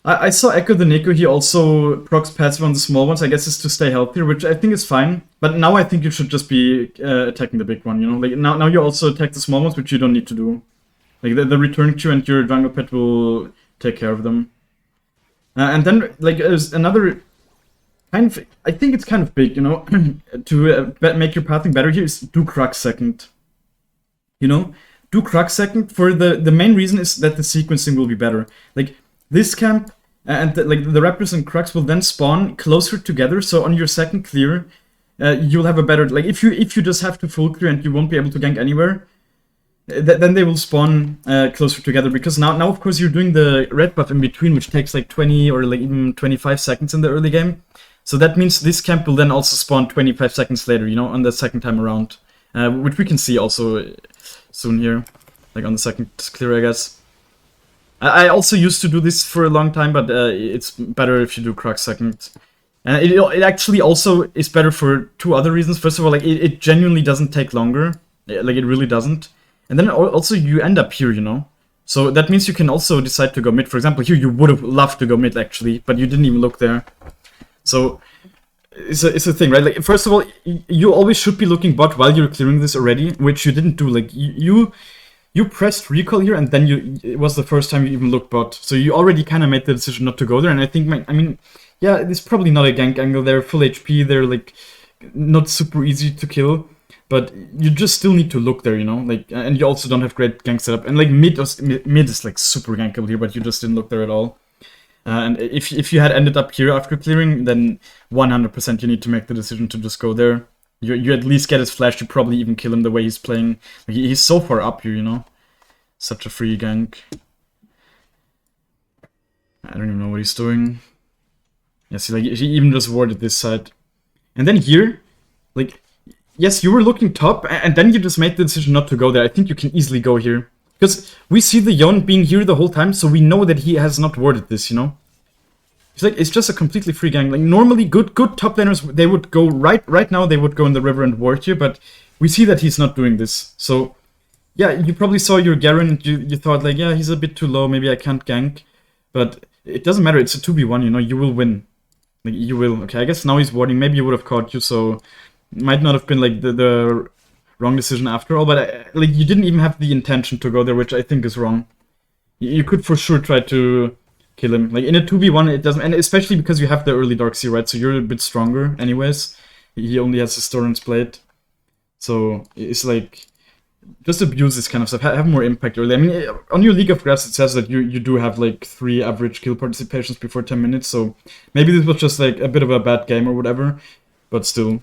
I saw Ekko the Neko, he also procs passive on the small ones. I guess it's to stay healthier, which I think is fine. But now I think you should just be attacking the big one, you know? Like, now you also attack the small ones, which you don't need to do. Like, the return queue and your jungle pet will take care of them. And then, like, there's another... kind of, I think it's kind of big, you know, to make your pathing better here is do Crux second. You know, do Crux second for the main reason is that the sequencing will be better. Like, this camp and like the Raptors and Crux will then spawn closer together, so on your second clear, you'll have a better, like, if you just have to full clear and you won't be able to gank anywhere, then they will spawn closer together, because now of course you're doing the red buff in between, which takes like 20 or like even 25 seconds in the early game. So that means this camp will then also spawn 25 seconds later, you know, on the second time around. Which we can see also soon here, like on the second clear, I guess. I also used to do this for a long time, but it's better if you do Croc second. And it actually also is better for two other reasons. First of all, like it genuinely doesn't take longer. Like it really doesn't. And then also you end up here, you know? So that means you can also decide to go mid. For example, here you would have loved to go mid actually, but you didn't even look there. So it's a thing, right? Like first of all, you always should be looking bot while you're clearing this already, which you didn't do. Like you pressed recall here, and then it was the first time you even looked bot. So you already kind of made the decision not to go there. And I think, I mean, yeah, it's probably not a gank angle. They're full HP. They're like not super easy to kill, but you just still need to look there, you know. Like, and you also don't have great gank setup. And like mid is like super gankable here, but you just didn't look there at all. And if you had ended up here after clearing, then 100% you need to make the decision to just go there. You at least get his flash. You probably even kill him the way he's playing. Like, he's so far up here, you know. Such a free gank. I don't even know what he's doing. Yeah, see, like he even just warded this side. And then here, like, yes, you were looking top, and then you just made the decision not to go there. I think you can easily go here. Because we see the Yon being here the whole time, so we know that he has not warded this, you know? It's like, it's just a completely free gang. Like, normally good top laners, they would go right now, they would go in the river and ward here, but we see that he's not doing this. So, yeah, you probably saw your Garen, and you thought, like, yeah, he's a bit too low, maybe I can't gank. But it doesn't matter, it's a 2v1, you know, you will win. Like, you will. Okay, I guess now he's warding, maybe he would have caught you, so it might not have been, like, the wrong decision after all, but like you didn't even have the intention to go there, which I think is wrong. You could for sure try to kill him. Like in a 2v1 it doesn't, and especially because you have the early Darkseer, right? So you're a bit stronger anyways. He only has his Storan's Blade. So it's like, just abuse this kind of stuff, have more impact early. I mean, on your League of Grass it says that you do have like 3 average kill participations before 10 minutes, so maybe this was just like a bit of a bad game or whatever, but still.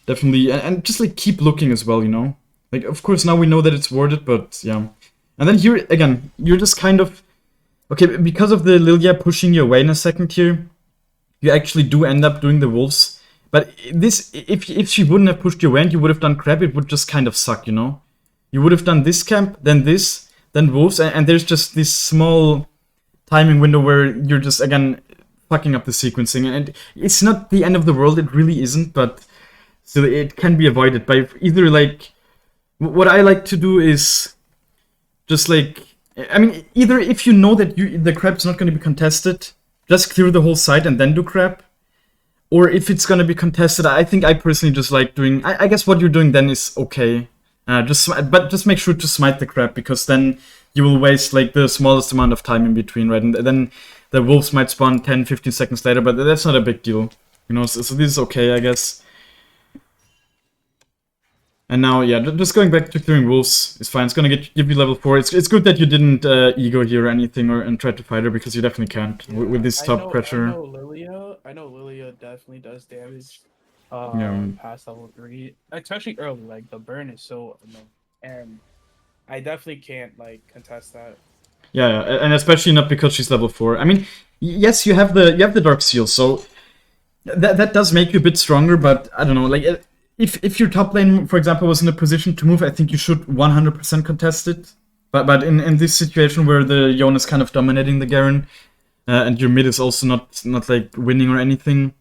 Definitely, and just like keep looking as well, you know? Like, of course, now we know that it's warded, but yeah. And then here, again, you're just kind of... Okay, because of the Lilia pushing you away in a second here, you actually do end up doing the wolves. But this, if she wouldn't have pushed you away and you would have done crab, it would just kind of suck, you know? You would have done this camp, then this, then wolves, and there's just this small timing window where you're just, again, fucking up the sequencing. And it's not the end of the world, it really isn't, but... So it can be avoided by either, like, what I like to do is just like, I mean, either if you know that the crab's not going to be contested, just clear the whole site and then do crab. Or if it's going to be contested, I think I personally just like doing, I guess what you're doing then is okay. But just make sure to smite the crab, because then you will waste like the smallest amount of time in between, right? And then the wolves might spawn 10-15 seconds later, but that's not a big deal. You know, so this is okay, I guess. And now, yeah, just going back to clearing wolves is fine. It's gonna give you level 4. It's good that you didn't ego here or anything and try to fight her, because you definitely can't with this top pressure. I know Lilia definitely does damage. Yeah. Past level 3, especially early. Like the burn is so annoying, and I definitely can't like contest that. Yeah, and especially not because she's level 4. I mean, yes, you have the Dark Seal, so that does make you a bit stronger. But I don't know, like. If your top lane, for example, was in a position to move, I think you should 100% contest it. But in this situation where the Yon is kind of dominating the Garen, and your mid is also not like winning or anything,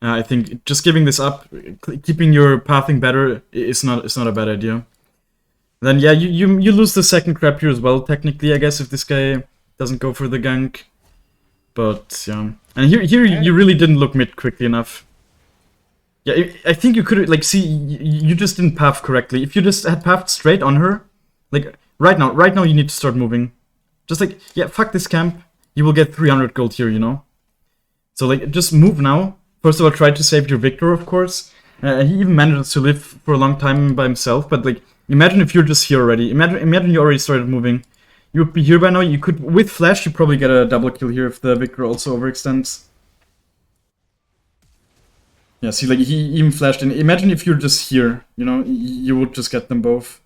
I think just giving this up, keeping your pathing better is not a bad idea. Then yeah, you lose the second crab here as well, technically, I guess, if this guy doesn't go for the gank. But yeah, and here you really didn't look mid quickly enough. Yeah, I think you could, like, see, you just didn't path correctly. If you just had pathed straight on her, like, right now you need to start moving. Just like, yeah, fuck this camp. You will get 300 gold here, you know? So, like, just move now. First of all, try to save your Victor, of course. He even managed to live for a long time by himself, but, like, imagine if you're just here already. Imagine you already started moving. You would be here by now. You could, with Flash, you probably get a double kill here if the Victor also overextends. Yeah, see, like, he even flashed in. Imagine if you're just here, you know, you would just get them both.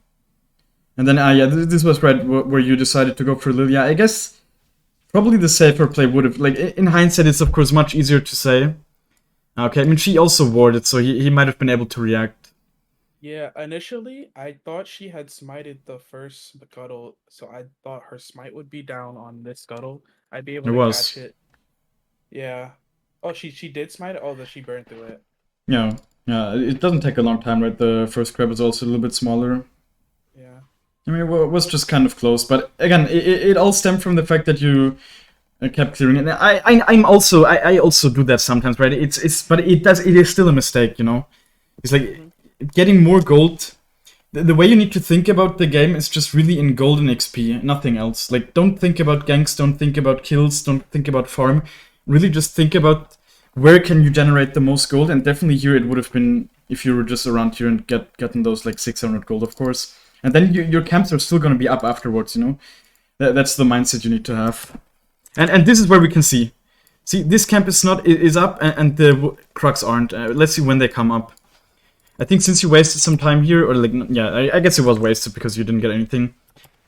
And then, yeah, this was right where you decided to go for Lilia. I guess probably the safer play would have, like, in hindsight, it's of course much easier to say. Okay, I mean, she also warded, so he might have been able to react. Yeah, initially I thought she had smited the first scuttle, so I thought her smite would be down on this scuttle. I'd be It able to catch was. it. Yeah. Oh, she did smite it? Oh, that she burned through it. Yeah. Yeah, it doesn't take a long time, right? The first grab is also a little bit smaller. Yeah. I mean, it was just kind of close, but again, it all stemmed from the fact that you kept clearing it. I also do that sometimes, right? But it is still a mistake, you know. It's like Mm-hmm. getting more gold. The way you need to think about the game is just really in gold and XP, nothing else. Like, don't think about ganks, don't think about kills, don't think about farm. Really, just think about where can you generate the most gold. And definitely here it would have been if you were just around here and gotten those like 600 gold, of course. And then your camps are still going to be up afterwards, you know. That's the mindset you need to have. And this is where we can see. See, this camp is not is up, and the Crocs aren't. Let's see when they come up. I think since you wasted some time here, or like, yeah, I guess it was wasted because you didn't get anything.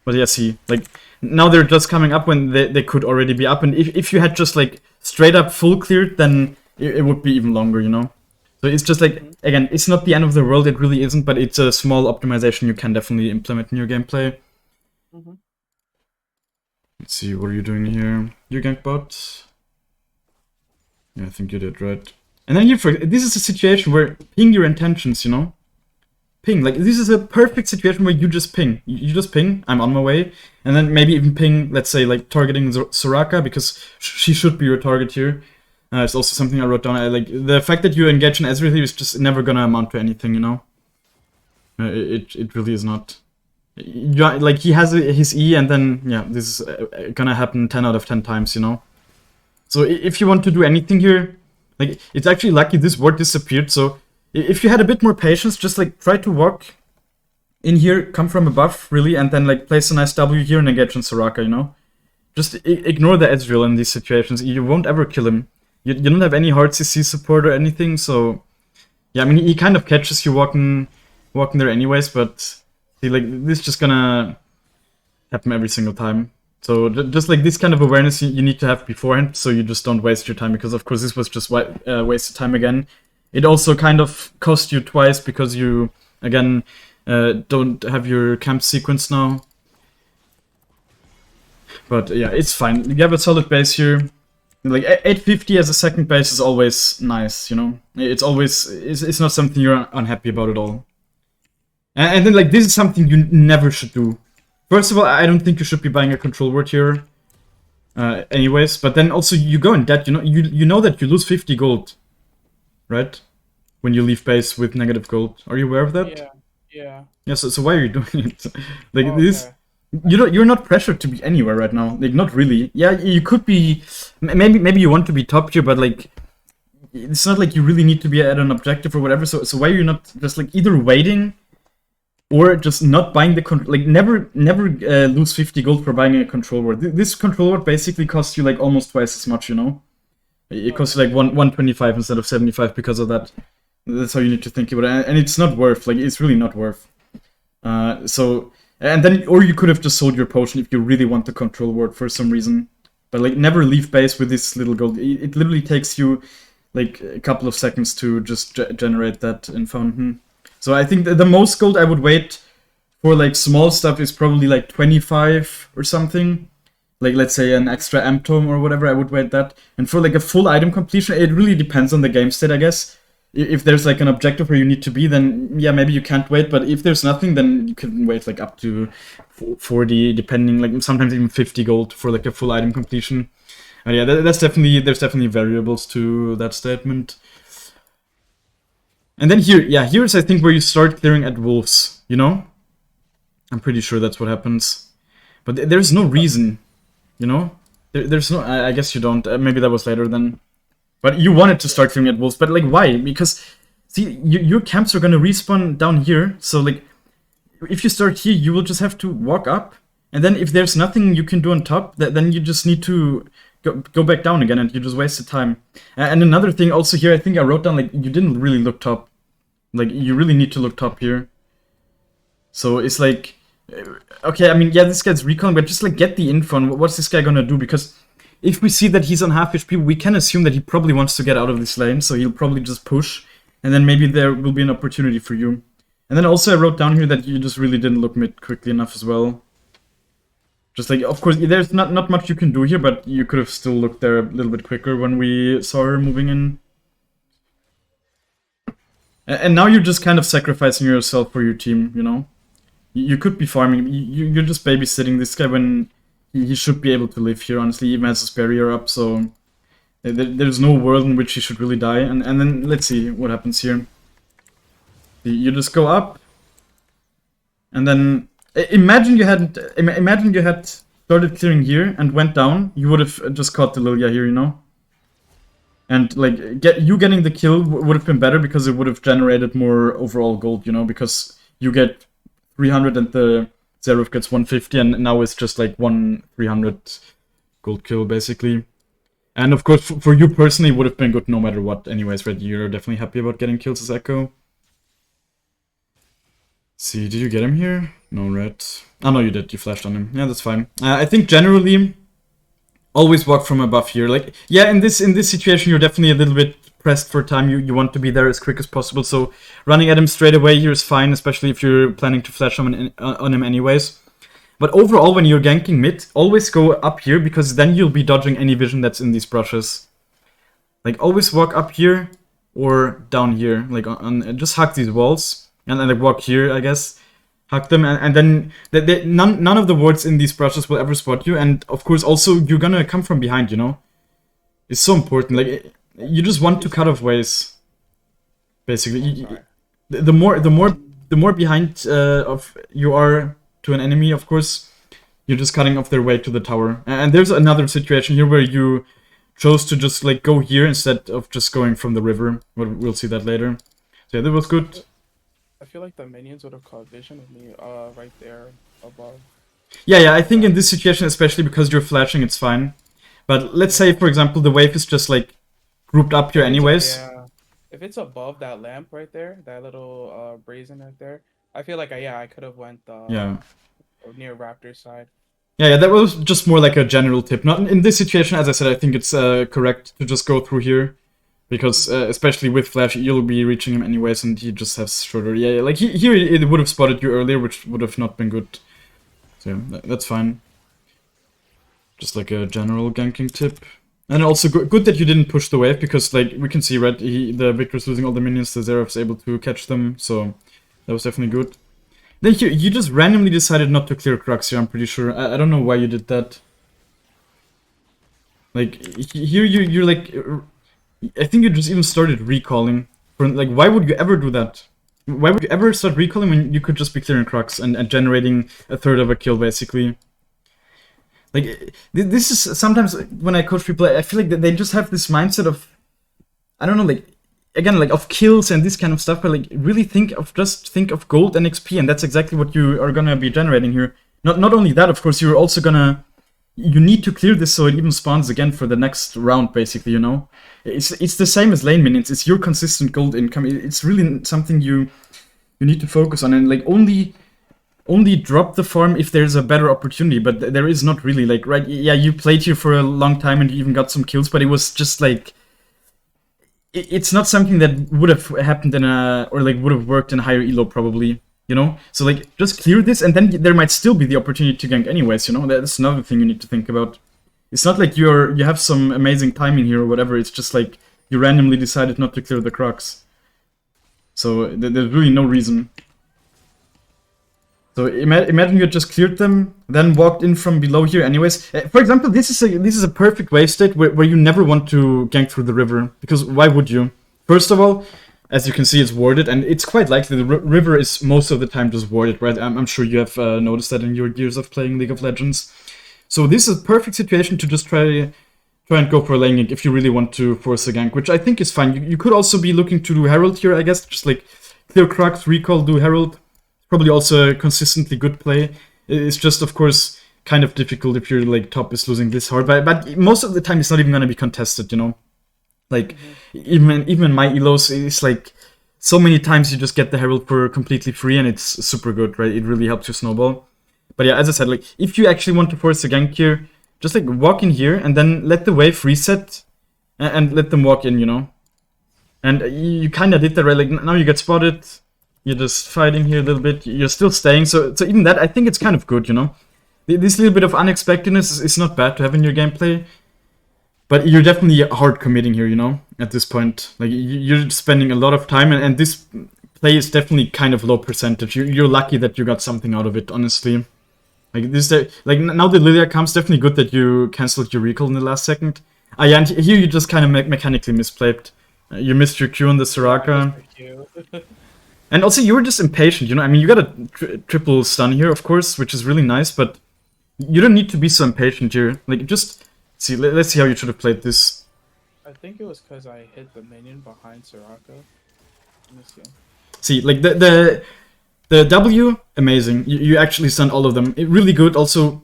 But yeah, see, like, now they're just coming up when they could already be up. And if you had just, like, straight up full cleared, then it would be even longer, you know? So it's just like, Mm-hmm. again, it's not the end of the world, it really isn't, but it's a small optimization you can definitely implement in your gameplay. Mm-hmm. Let's see, what are you doing here? You gank bot? Yeah, I think you did, right? And then this is a situation where ping your intentions, you know? Ping, like, this is a perfect situation where you just ping. You just ping, I'm on my way. And then maybe even ping, let's say, like, targeting Soraka, because she should be your target here. It's also something I wrote down. Like, the fact that you engage in Ezreal here is just never gonna amount to anything, you know? It really is not. Yeah, like, he has his E, and then, yeah, this is gonna happen 10 out of 10 times, you know? So if you want to do anything here, like, it's actually lucky this ward disappeared, so if you had a bit more patience, just, like, try to walk in here, come from above, really, and then, like, place a nice W here and engage on Soraka, you know? Just ignore the Ezreal in these situations. You won't ever kill him. You don't have any hard CC support or anything, so... Yeah, I mean, he kind of catches you walking there anyways, but... See, like, this is just gonna happen every single time. So just like this kind of awareness you need to have beforehand, so you just don't waste your time, because of course this was just wasted time again. It also kind of cost you twice because you, again, don't have your camp sequence now. But yeah, it's fine. You have a solid base here. Like 850 as a second base is always nice, you know? It's not something you're unhappy about at all. And then, like, this is something you never should do. First of all, I don't think you should be buying a control word here. Anyways, but then also you go in debt, you know? You know that you lose 50 gold, right? When you leave base with negative gold. Are you aware of that? Yeah. Yeah. Yeah, so why are you doing it? Like, Oh, this... okay. You're not pressured to be anywhere right now. Like, not really. Yeah, you could be... Maybe you want to be top tier, but, like... It's not like you really need to be at an objective or whatever, so why are you not just, like, either waiting... Or just not buying the control, like never lose 50 gold for buying a control word. This control word basically costs you like almost twice as much, you know? It costs you like 125 instead of 75 because of that. That's how you need to think about it, and it's not worth. Like, it's really not worth. So, and then, or you could have just sold your potion if you really want the control word for some reason. But like, never leave base with this little gold. It literally takes you like a couple of seconds to just generate that in fountain. So I think the most gold I would wait for, like, small stuff is probably like 25 or something. Like, let's say an extra amp tome or whatever, I would wait that. And for like a full item completion, it really depends on the game state, I guess. If there's like an objective where you need to be, then yeah, maybe you can't wait. But if there's nothing, then you can wait like up to 40, depending, like sometimes even 50 gold for like a full item completion. Yeah, there's definitely variables to that statement. And then here's I think where you start clearing at wolves, you know? I'm pretty sure that's what happens. But there's no reason, you know? There's no... I guess you don't. Maybe that was later then. But you wanted to start clearing at wolves, but like, why? Because, see, your camps are gonna respawn down here, so like, if you start here, you will just have to walk up, and then if there's nothing you can do on top, then you just need to go back down again, and you just wasted time. And another thing also here, I think I wrote down, like, you didn't really look top. Like, you really need to look top here. So it's like, okay, I mean, yeah, this guy's recon, but just like get the info on what's this guy gonna do, because if we see that he's on half HP, we can assume that he probably wants to get out of this lane, so he'll probably just push, and then maybe there will be an opportunity for you. And then also I wrote down here that you just really didn't look mid quickly enough as well. Just like, of course, there's not much you can do here, but you could have still looked there a little bit quicker when we saw her moving in. And now you're just kind of sacrificing yourself for your team, you know? You could be farming. You're just babysitting this guy when he should be able to live here, honestly. He even has his barrier up, so there's no world in which he should really die. And then let's see what happens here. You just go up, and then imagine you had started clearing here and went down. You would have just caught the Lilia here, you know. And like getting the kill would have been better because it would have generated more overall gold, you know, because you get 300 and the Zeruf gets 150, and now it's just like 300 gold kill basically. And of course, for you personally, it would have been good no matter what. Anyways, right? You're definitely happy about getting kills as Ekko. See, did you get him here? No, right? Oh no, you did. You flashed on him. Yeah, that's fine. I think generally, always walk from above here. Like, yeah, in this situation, you're definitely a little bit pressed for time. You want to be there as quick as possible. So running at him straight away here is fine, especially if you're planning to flash on him anyways. But overall, when you're ganking mid, always go up here, because then you'll be dodging any vision that's in these brushes. Like, always walk up here or down here. Like, just hug these walls. And then like walk here, I guess. Hug them, and then none of the wards in these brushes will ever spot you. And of course, also you're gonna come from behind, you know. It's so important. Like, you just want to cut off ways. Basically, the more behind of you are to an enemy, of course, you're just cutting off their way to the tower. And there's another situation here where you chose to just like go here instead of just going from the river. We'll see that later. So yeah, that was good. I feel like the minions would have caught vision of me right there above. Yeah, I think in this situation, especially because you're flashing, it's fine. But let's say, for example, the wave is just like grouped up here anyways. Yeah. If it's above that lamp right there, that little brazen right there, I feel like I could have went near Raptor's side. Yeah, that was just more like a general tip. Not in this situation, as I said, I think it's correct to just go through here. Because, especially with Flash, you'll be reaching him anyways, and he just has shorter... Yeah, like, here it would have spotted you earlier, which would have not been good. So, yeah, that's fine. Just like a general ganking tip. And also, good that you didn't push the wave, because, like, we can see, right, the Victor's losing all the minions, the Zeraf's able to catch them, so that was definitely good. Then here, you just randomly decided not to clear Crux here, I'm pretty sure. I don't know why you did that. Like, here you're like... I think you just even started recalling. Like, why would you ever do that? Why would you ever start recalling when you could just be clearing Crux and generating a third of a kill, basically? Like, this is sometimes when I coach people, I feel like they just have this mindset of, I don't know, like, again, like, of kills and this kind of stuff, but like, really think of gold and XP, and that's exactly what you are gonna be generating here. Not only that, of course, you're also gonna... You need to clear this so it even spawns again for the next round, basically, you know? It's the same as lane minions. It's your consistent gold income. It's really something you need to focus on, and like only drop the farm if there's a better opportunity, but there is not really, like, right? Yeah, you played here for a long time and you even got some kills, but it was just like... It's not something that would have happened or like would have worked in higher elo probably. You know, so like just clear this, and then there might still be the opportunity to gank anyways. You know, that's another thing you need to think about. It's not like you have some amazing timing here or whatever. It's just like you randomly decided not to clear the Crux. So there's really no reason. So imagine you just cleared them, then walked in from below here anyways. For example, this is a perfect wave state where you never want to gank through the river, because why would you? First of all, as you can see, it's warded, and it's quite likely the river is most of the time just warded, right? I'm sure you have noticed that in your years of playing League of Legends. So this is a perfect situation to just try and go for a lane gank if you really want to force a gank, which I think is fine. You could also be looking to do Herald here, I guess, just like clear Crux, recall, do Herald. Probably also a consistently good play. It's just, of course, kind of difficult if your like top is losing this hard, but most of the time it's not even going to be contested, you know? Like, even in my elos, it's like, so many times you just get the Herald for completely free, and it's super good, right? It really helps you snowball. But yeah, as I said, like, if you actually want to force a gank here, just like walk in here, and then let the wave reset, and let them walk in, you know? And you kind of did that, right? Like, now you get spotted, You're just fighting here a little bit. You're still staying. So even that, I think it's kind of good, you know? This little bit of unexpectedness is not bad to have in your gameplay. But you're definitely hard committing here, you know? At this point. Like, you're spending a lot of time, and this play is definitely kind of low percentage. You're lucky that you got something out of it, honestly. Like, now the Lilia comes, definitely good that you cancelled your recall in the last second. Ah, yeah, and here you just kind of mechanically misplayed. You missed your Q on the Soraka. And also, you were just impatient, you know? I mean, you got a triple stun here, of course, which is really nice, but you don't need to be so impatient here. Like, just see. Let's see how you should have played this. I think it was because I hit the minion behind Soraka. Let me see. See, like, the W, amazing. You actually stunned all of them. Really good, also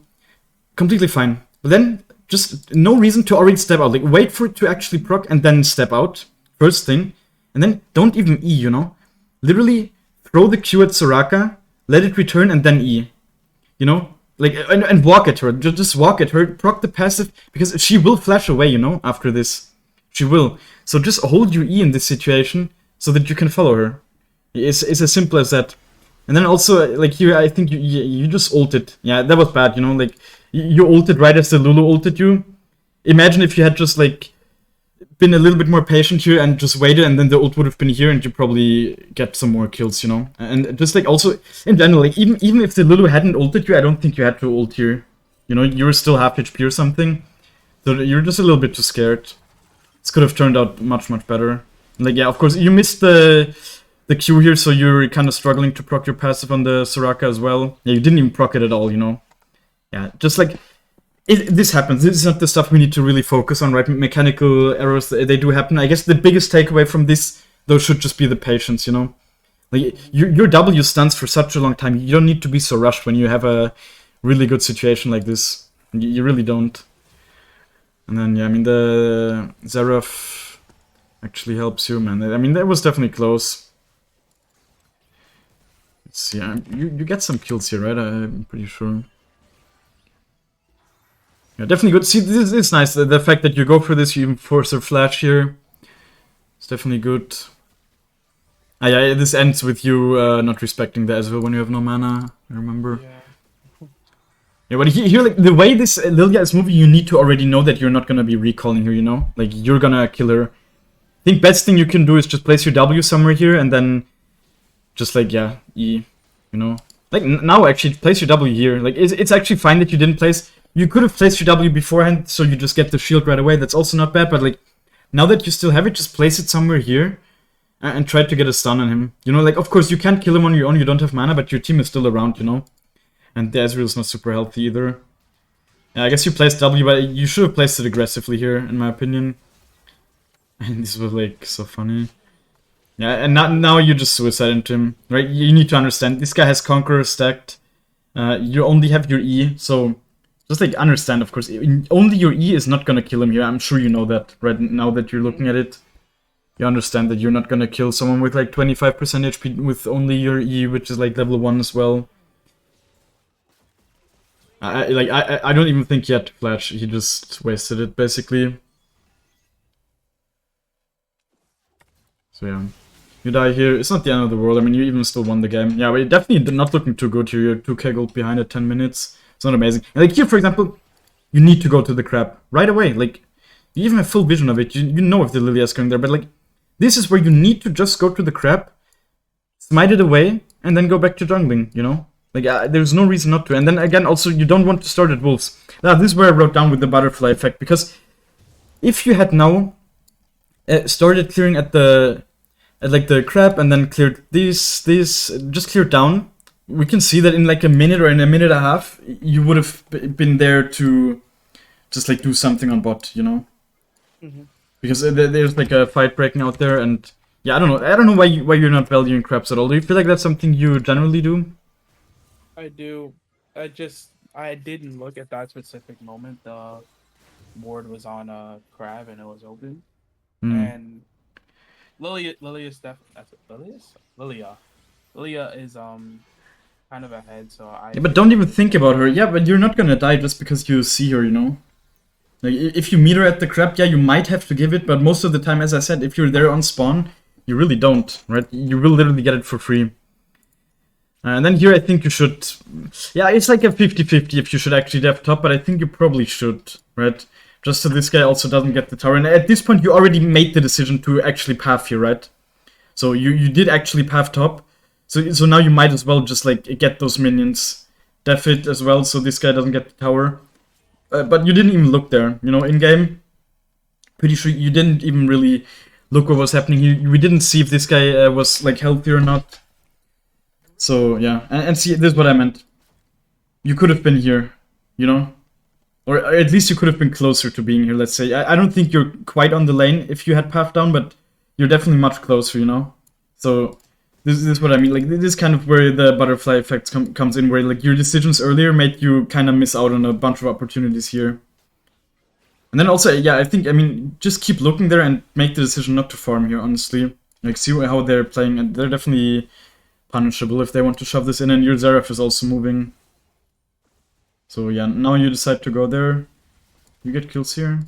completely fine. But then, just no reason to already step out. Like, wait for it to actually proc and then step out. First thing. And then don't even E, you know? Literally throw the Q at Soraka, let it return, and then E. You know? Like, and walk at her. Just walk at her, proc the passive, because she will flash away, you know, after this. She will. So just hold your E in this situation so that you can follow her. It's as simple as that. And then also, like, here, I think you just ulted. Yeah, that was bad, you know? Like, you ulted right as the Lulu ulted you. Imagine if you had just, like, been a little bit more patient here and just waited, and then the ult would have been here and you probably get some more kills, you know? And just, like, also, in general, like, even if the Lulu hadn't ulted you, I don't think you had to ult here. You know, you were still half HP or something. So you're just a little bit too scared. This could have turned out much, much better. Like, yeah, of course, you missed the Q here, so you're kind of struggling to proc your passive on the Soraka as well. Yeah, you didn't even proc it at all, you know? Yeah, just like... this happens. This is not the stuff we need to really focus on, right? Mechanical errors, they do happen. I guess the biggest takeaway from this, though, should just be the patience, you know? Like, your W stuns for such a long time. You don't need to be so rushed when you have a really good situation like this. You really don't. And then, yeah, I mean, the Xerath actually helps you, man. I mean, that was definitely close. Let's see, you get some kills here, right? I'm pretty sure. Yeah, definitely good. See, this is nice. The fact that you go for this, you even force a flash here. It's definitely good. Ah, yeah, this ends with you not respecting the Ezreal when you have no mana, I remember. Yeah, but here, like, the way this Lilia is moving, you need to already know that you're not gonna be recalling her, you know? Like, you're gonna kill her. I think best thing you can do is just place your W somewhere here, and then just, like, yeah, E, you know? Like, now, actually, place your W here. Like, it's actually fine that you didn't place... You could have placed your W beforehand, so you just get the shield right away. That's also not bad, but, like, now that you still have it, just place it somewhere here and try to get a stun on him. You know, like, of course, you can't kill him on your own, you don't have mana, but your team is still around, you know? And the Ezreal is not super healthy either. Yeah, I guess you placed W, but you should have placed it aggressively here, in my opinion. And this was, like, so funny. Yeah, and now you just suicide into him, right? You need to understand, this guy has Conqueror stacked. You only have your E, so... Just, like, understand, of course, only your E is not gonna kill him here. I'm sure you know that right now that you're looking at it. You understand that you're not gonna kill someone with, like, 25% HP with only your E, which is, like, level 1 as well. I don't even think he had to flash. He just wasted it, basically. So, yeah. You die here. It's not the end of the world. I mean, you even still won the game. Yeah, but you're definitely not looking too good here. You're 2k gold behind at 10 minutes. It's not amazing. And, like, here, for example, you need to go to the crab right away. Like, you even have full vision of it. You know if the Lilia is going there. But, like, this is where you need to just go to the crab, smite it away, and then go back to jungling, you know? Like, there's no reason not to. And then, again, also, you don't want to start at wolves. Now, this is where I wrote down with the butterfly effect. Because if you had now started clearing at the crab and then cleared these, just cleared down, we can see that in like a minute or in a minute and a half, you would have been there to just like do something on bot, you know? Mm-hmm. Because there's like a fight breaking out there, and yeah, I don't know why you're not valuing crabs at all. Do you feel like that's something you generally do? I do. I didn't look at that specific moment. The board was on a crab and it was open, and Lilia is kind of ahead, so yeah, but don't even think about her. Yeah, but you're not gonna die just because you see her, you know? Like, if you meet her at the crab, yeah, you might have to give it, but most of the time, as I said, if you're there on spawn, you really don't, right? You will literally get it for free. And then here I think you should... Yeah, it's like a 50-50 if you should actually def top, but I think you probably should, right? Just so this guy also doesn't get the tower. And at this point, you already made the decision to actually path here, right? So you did actually path top. So now you might as well just like get those minions. Def it as well, so this guy doesn't get the tower. But you didn't even look there, you know, in-game. Pretty sure you didn't even really look what was happening. We didn't see if this guy was like healthy or not. So yeah, and see, this is what I meant. You could have been here, you know? Or at least you could have been closer to being here, let's say. I don't think you're quite on the lane if you had path down, but you're definitely much closer, you know? So this is what I mean. Like, this is kind of where the butterfly effect comes in, where like your decisions earlier made you kind of miss out on a bunch of opportunities here. And then also, yeah, I mean, just keep looking there and make the decision not to farm here, honestly. Like, see how they're playing, and they're definitely punishable if they want to shove this in, and your Zeref is also moving. So yeah, now you decide to go there. You get kills here.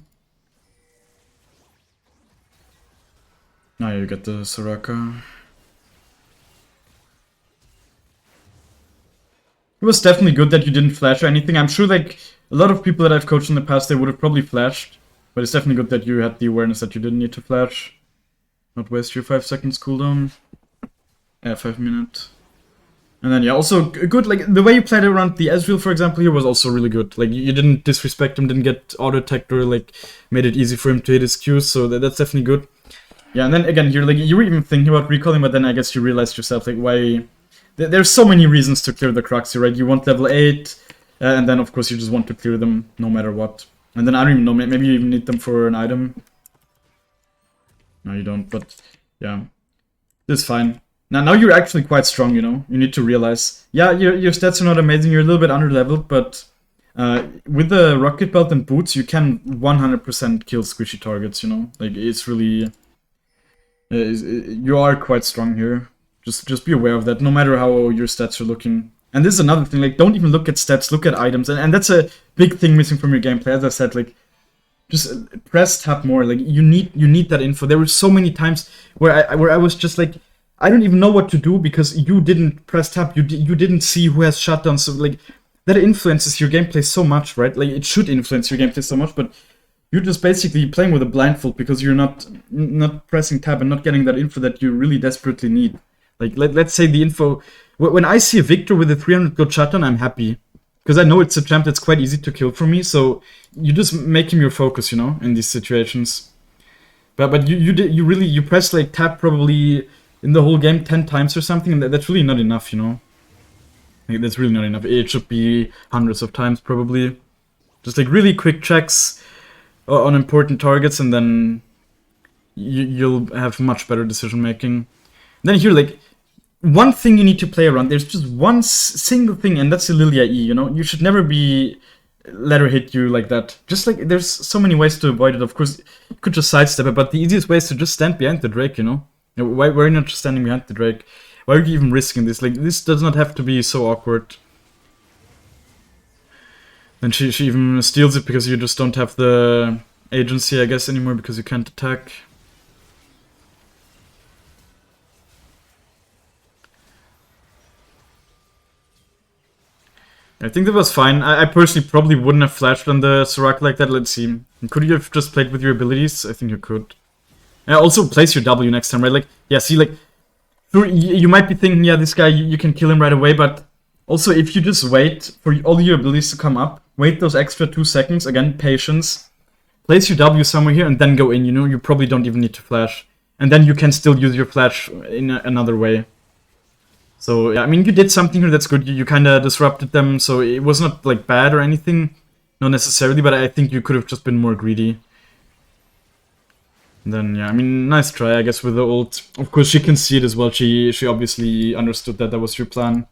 Now you get the Soraka. It was definitely good that you didn't flash or anything. I'm sure like a lot of people that I've coached in the past, they would have probably flashed. But it's definitely good that you had the awareness that you didn't need to flash. Not waste your 5 seconds cooldown. Yeah, 5 minutes. And then yeah, also good, like the way you played around the Ezreal, for example, here was also really good. Like you didn't disrespect him, didn't get auto-attacked or like made it easy for him to hit his Qs, so that's definitely good. Yeah, and then again, you were even thinking about recalling, but then I guess you realized yourself like why... There's so many reasons to clear the Cruxy, right? You want level 8, and then of course you just want to clear them no matter what. And then I don't even know, maybe you even need them for an item. No, you don't, but yeah. This is fine. Now you're actually quite strong, you know? You need to realize. Yeah, your stats are not amazing, you're a little bit under-leveled, but with the Rocket Belt and Boots, you can 100% kill squishy targets, you know? Like, it's really... you are quite strong here. Just be aware of that, no matter how your stats are looking. And this is another thing, like, don't even look at stats, look at items. And that's a big thing missing from your gameplay. As I said, like, just press tab more. Like, you need that info. There were so many times where I was just like, I don't even know what to do because you didn't press tab. You didn't see who has shutdown. So, like, that influences your gameplay so much, right? Like, it should influence your gameplay so much, but you're just basically playing with a blindfold because you're not pressing tab and not getting that info that you really desperately need. Like, let's say the info... When I see a Victor with a 300 gold shutdown, I'm happy. Because I know it's a champ that's quite easy to kill for me, so you just make him your focus, you know, in these situations. But you press, like, tab probably in the whole game 10 times or something, and that's really not enough, you know? Like, that's really not enough. It should be hundreds of times, probably. Just, like, really quick checks on important targets, and then you'll have much better decision-making. Then here, like... One thing you need to play around, there's just one single thing, and that's the Lilia E, you know? You should never let her hit you like that. Just like, there's so many ways to avoid it. Of course, you could just sidestep it, but the easiest way is to just stand behind the Drake, you know? Why are you not just standing behind the Drake? Why are you even risking this? Like, this does not have to be so awkward. Then she even steals it because you just don't have the agency, I guess, anymore because you can't attack. I think that was fine. I personally probably wouldn't have flashed on the Soraka like that. Let's see. Could you have just played with your abilities? I think you could. And also place your W next time, right? Like, yeah, see, like, you might be thinking, yeah, this guy, you can kill him right away, but also if you just wait for all your abilities to come up, wait those extra 2 seconds, again, patience, place your W somewhere here and then go in, you know? You probably don't even need to flash. And then you can still use your flash in another way. So, yeah, I mean, you did something here that's good. You kind of disrupted them, so it was not, like, bad or anything. Not necessarily, but I think you could have just been more greedy. And then, yeah, I mean, nice try, I guess, with the ult. Of course, she can see it as well. She obviously understood that was your plan.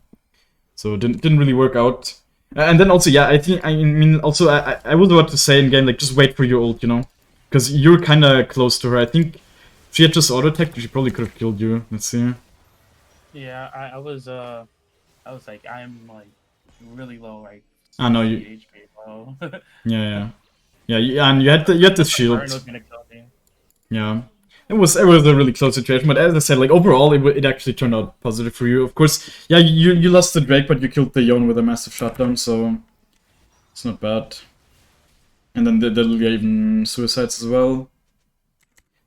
So, it didn't really work out. And then also, yeah, I mean, also, I would want to say in-game, like, just wait for your ult, you know? Because you're kind of close to her. I think if she had just auto-attacked, she probably could have killed you. Let's see. Yeah, I was like, I'm like really low, like I know you. HP low. Yeah, and you had this shield. Was gonna kill me. Yeah, it was a really close situation, but as I said, like overall, it actually turned out positive for you. Of course, yeah, you lost the Drake, but you killed the Yone with a massive shutdown, so it's not bad. And then the Lilia even suicides as well.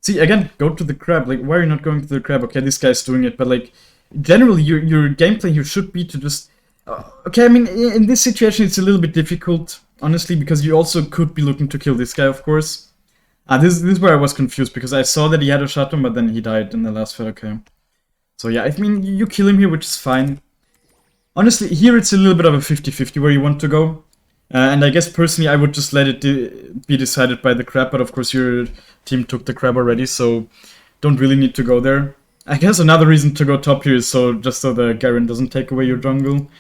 See, again, go to the crab. Like, why are you not going to the crab? Okay, this guy's doing it, but like, generally, your gameplay here should be to just... okay, I mean, in this situation, it's a little bit difficult, honestly, because you also could be looking to kill this guy, of course. This is where I was confused, because I saw that he had a shutdown, but then he died in the last fight, okay. So yeah, I mean, you kill him here, which is fine. Honestly, here it's a little bit of a 50-50 where you want to go. And I guess personally I would just let it be decided by the crab, but of course your team took the crab already, so don't really need to go there. I guess another reason to go top here is just so the Garen doesn't take away your jungle.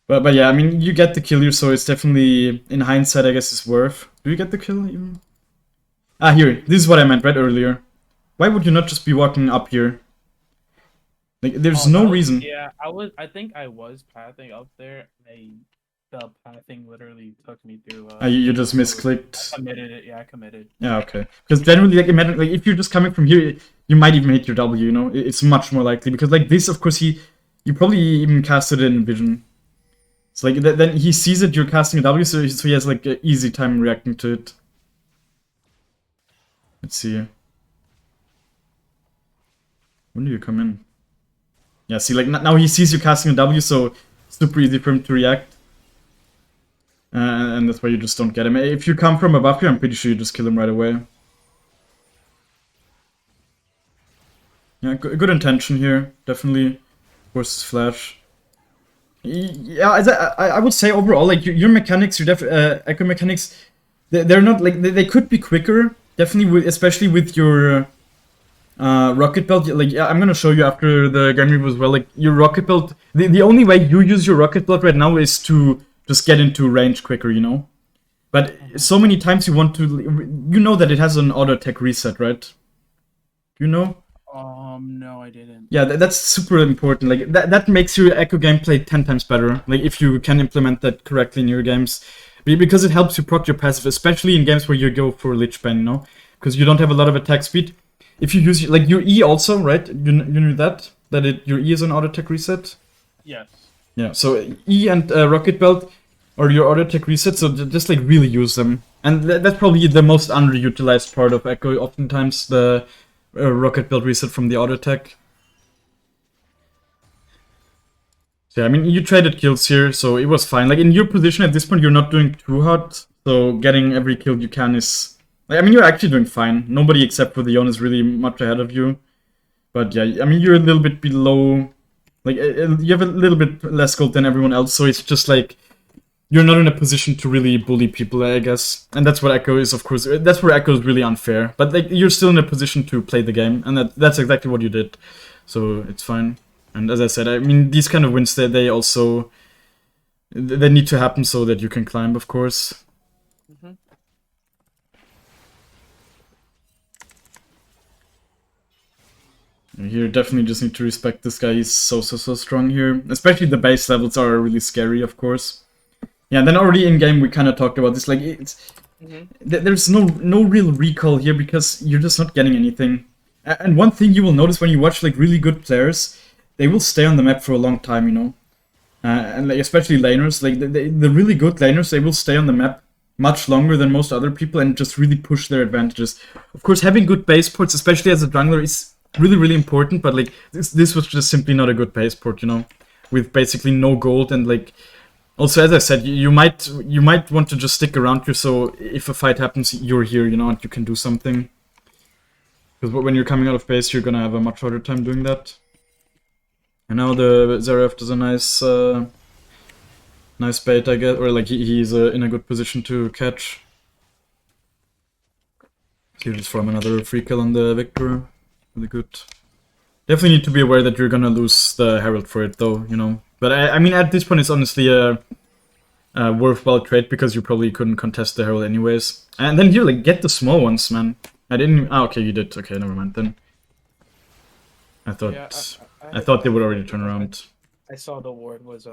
But yeah, I mean, you get the kill here, so it's definitely, in hindsight, I guess it's worth. Do you get the kill even? Ah, here, this is what I meant right earlier. Why would you not just be walking up here? Like, there's no reason. Yeah, I think I was pathing up there. The pathing literally took me through. You just misclicked. I committed it. Yeah, I committed. Yeah, okay. Because generally, like, imagine, like, if you're just coming from here, you might even hit your W. You know, it's much more likely because, like, this, of course, you probably even casted it in vision. It's like then he sees it. You're casting a W, so he has like an easy time reacting to it. Let's see. When do you come in? Yeah, see, like, now he sees you casting a W, so super easy for him to react. And that's why you just don't get him. If you come from above here, I'm pretty sure you just kill him right away. Yeah, good intention here, definitely. Of course, flash. Yeah, I would say overall, like, your mechanics, your Ekko mechanics, they're not, like, they could be quicker. Definitely, especially with your rocket belt. Like, yeah, I'm gonna show you after the game review as well. Like, your rocket belt, the only way you use your rocket belt right now is to just get into range quicker, you know? But so many times you want to... You know that it has an auto-attack reset, right? You know? No, I didn't. Yeah, that's super important. Like, that makes your Ekko gameplay 10 times better. Like, if you can implement that correctly in your games. Because it helps you proc your passive, especially in games where you go for Lich Bane, you know? Because you don't have a lot of attack speed. If you use, like, your E also, right? You knew that? That your E is an auto-attack reset? Yes. Yeah, so E and Rocket Belt are your auto attack resets, so just like really use them. And that's probably the most underutilized part of Ekko, oftentimes the Rocket Belt reset from the auto attack. So yeah, I mean, you traded kills here, so it was fine. Like, in your position at this point, you're not doing too hot, so getting every kill you can is... Like, I mean, you're actually doing fine. Nobody except for the Yone is really much ahead of you. But yeah, I mean, you're a little bit below... Like, you have a little bit less gold than everyone else, so it's just like, you're not in a position to really bully people, I guess. And that's what Ekko is, of course. That's where Ekko is really unfair. But like, you're still in a position to play the game, and that's exactly what you did. So it's fine. And as I said, I mean, these kind of wins, they also... They need to happen so that you can climb, of course. Mm-hmm. Here, definitely just need to respect this guy. He's so strong here. Especially the base levels are really scary, of course. Yeah, then already in-game we kind of talked about this. Like, it's... There's no real recall here because you're just not getting anything. And one thing you will notice when you watch, like, really good players, they will stay on the map for a long time, you know? And like, especially laners. Like, the really good laners, they will stay on the map much longer than most other people and just really push their advantages. Of course, having good base ports, especially as a jungler, is really important, but like this was just simply not a good base port, you know, with basically no gold. And like, also, as I said, you might want to just stick around here, so if a fight happens, you're here, you know, and you can do something. Because when you're coming out of base, you're gonna have a much harder time doing that. And now the Zeref does a nice bait, I guess, or like he's in a good position to catch. So you just farm another free kill on the Victor. Really good. Definitely need to be aware that you're gonna lose the Herald for it, though, you know. But I mean, at this point, it's honestly a worthwhile trade because you probably couldn't contest the Herald anyways. And then here, like, get the small ones, man. I didn't. Ah, okay, you did. Okay, never mind then. I thought I thought they would already turn around. I saw the ward was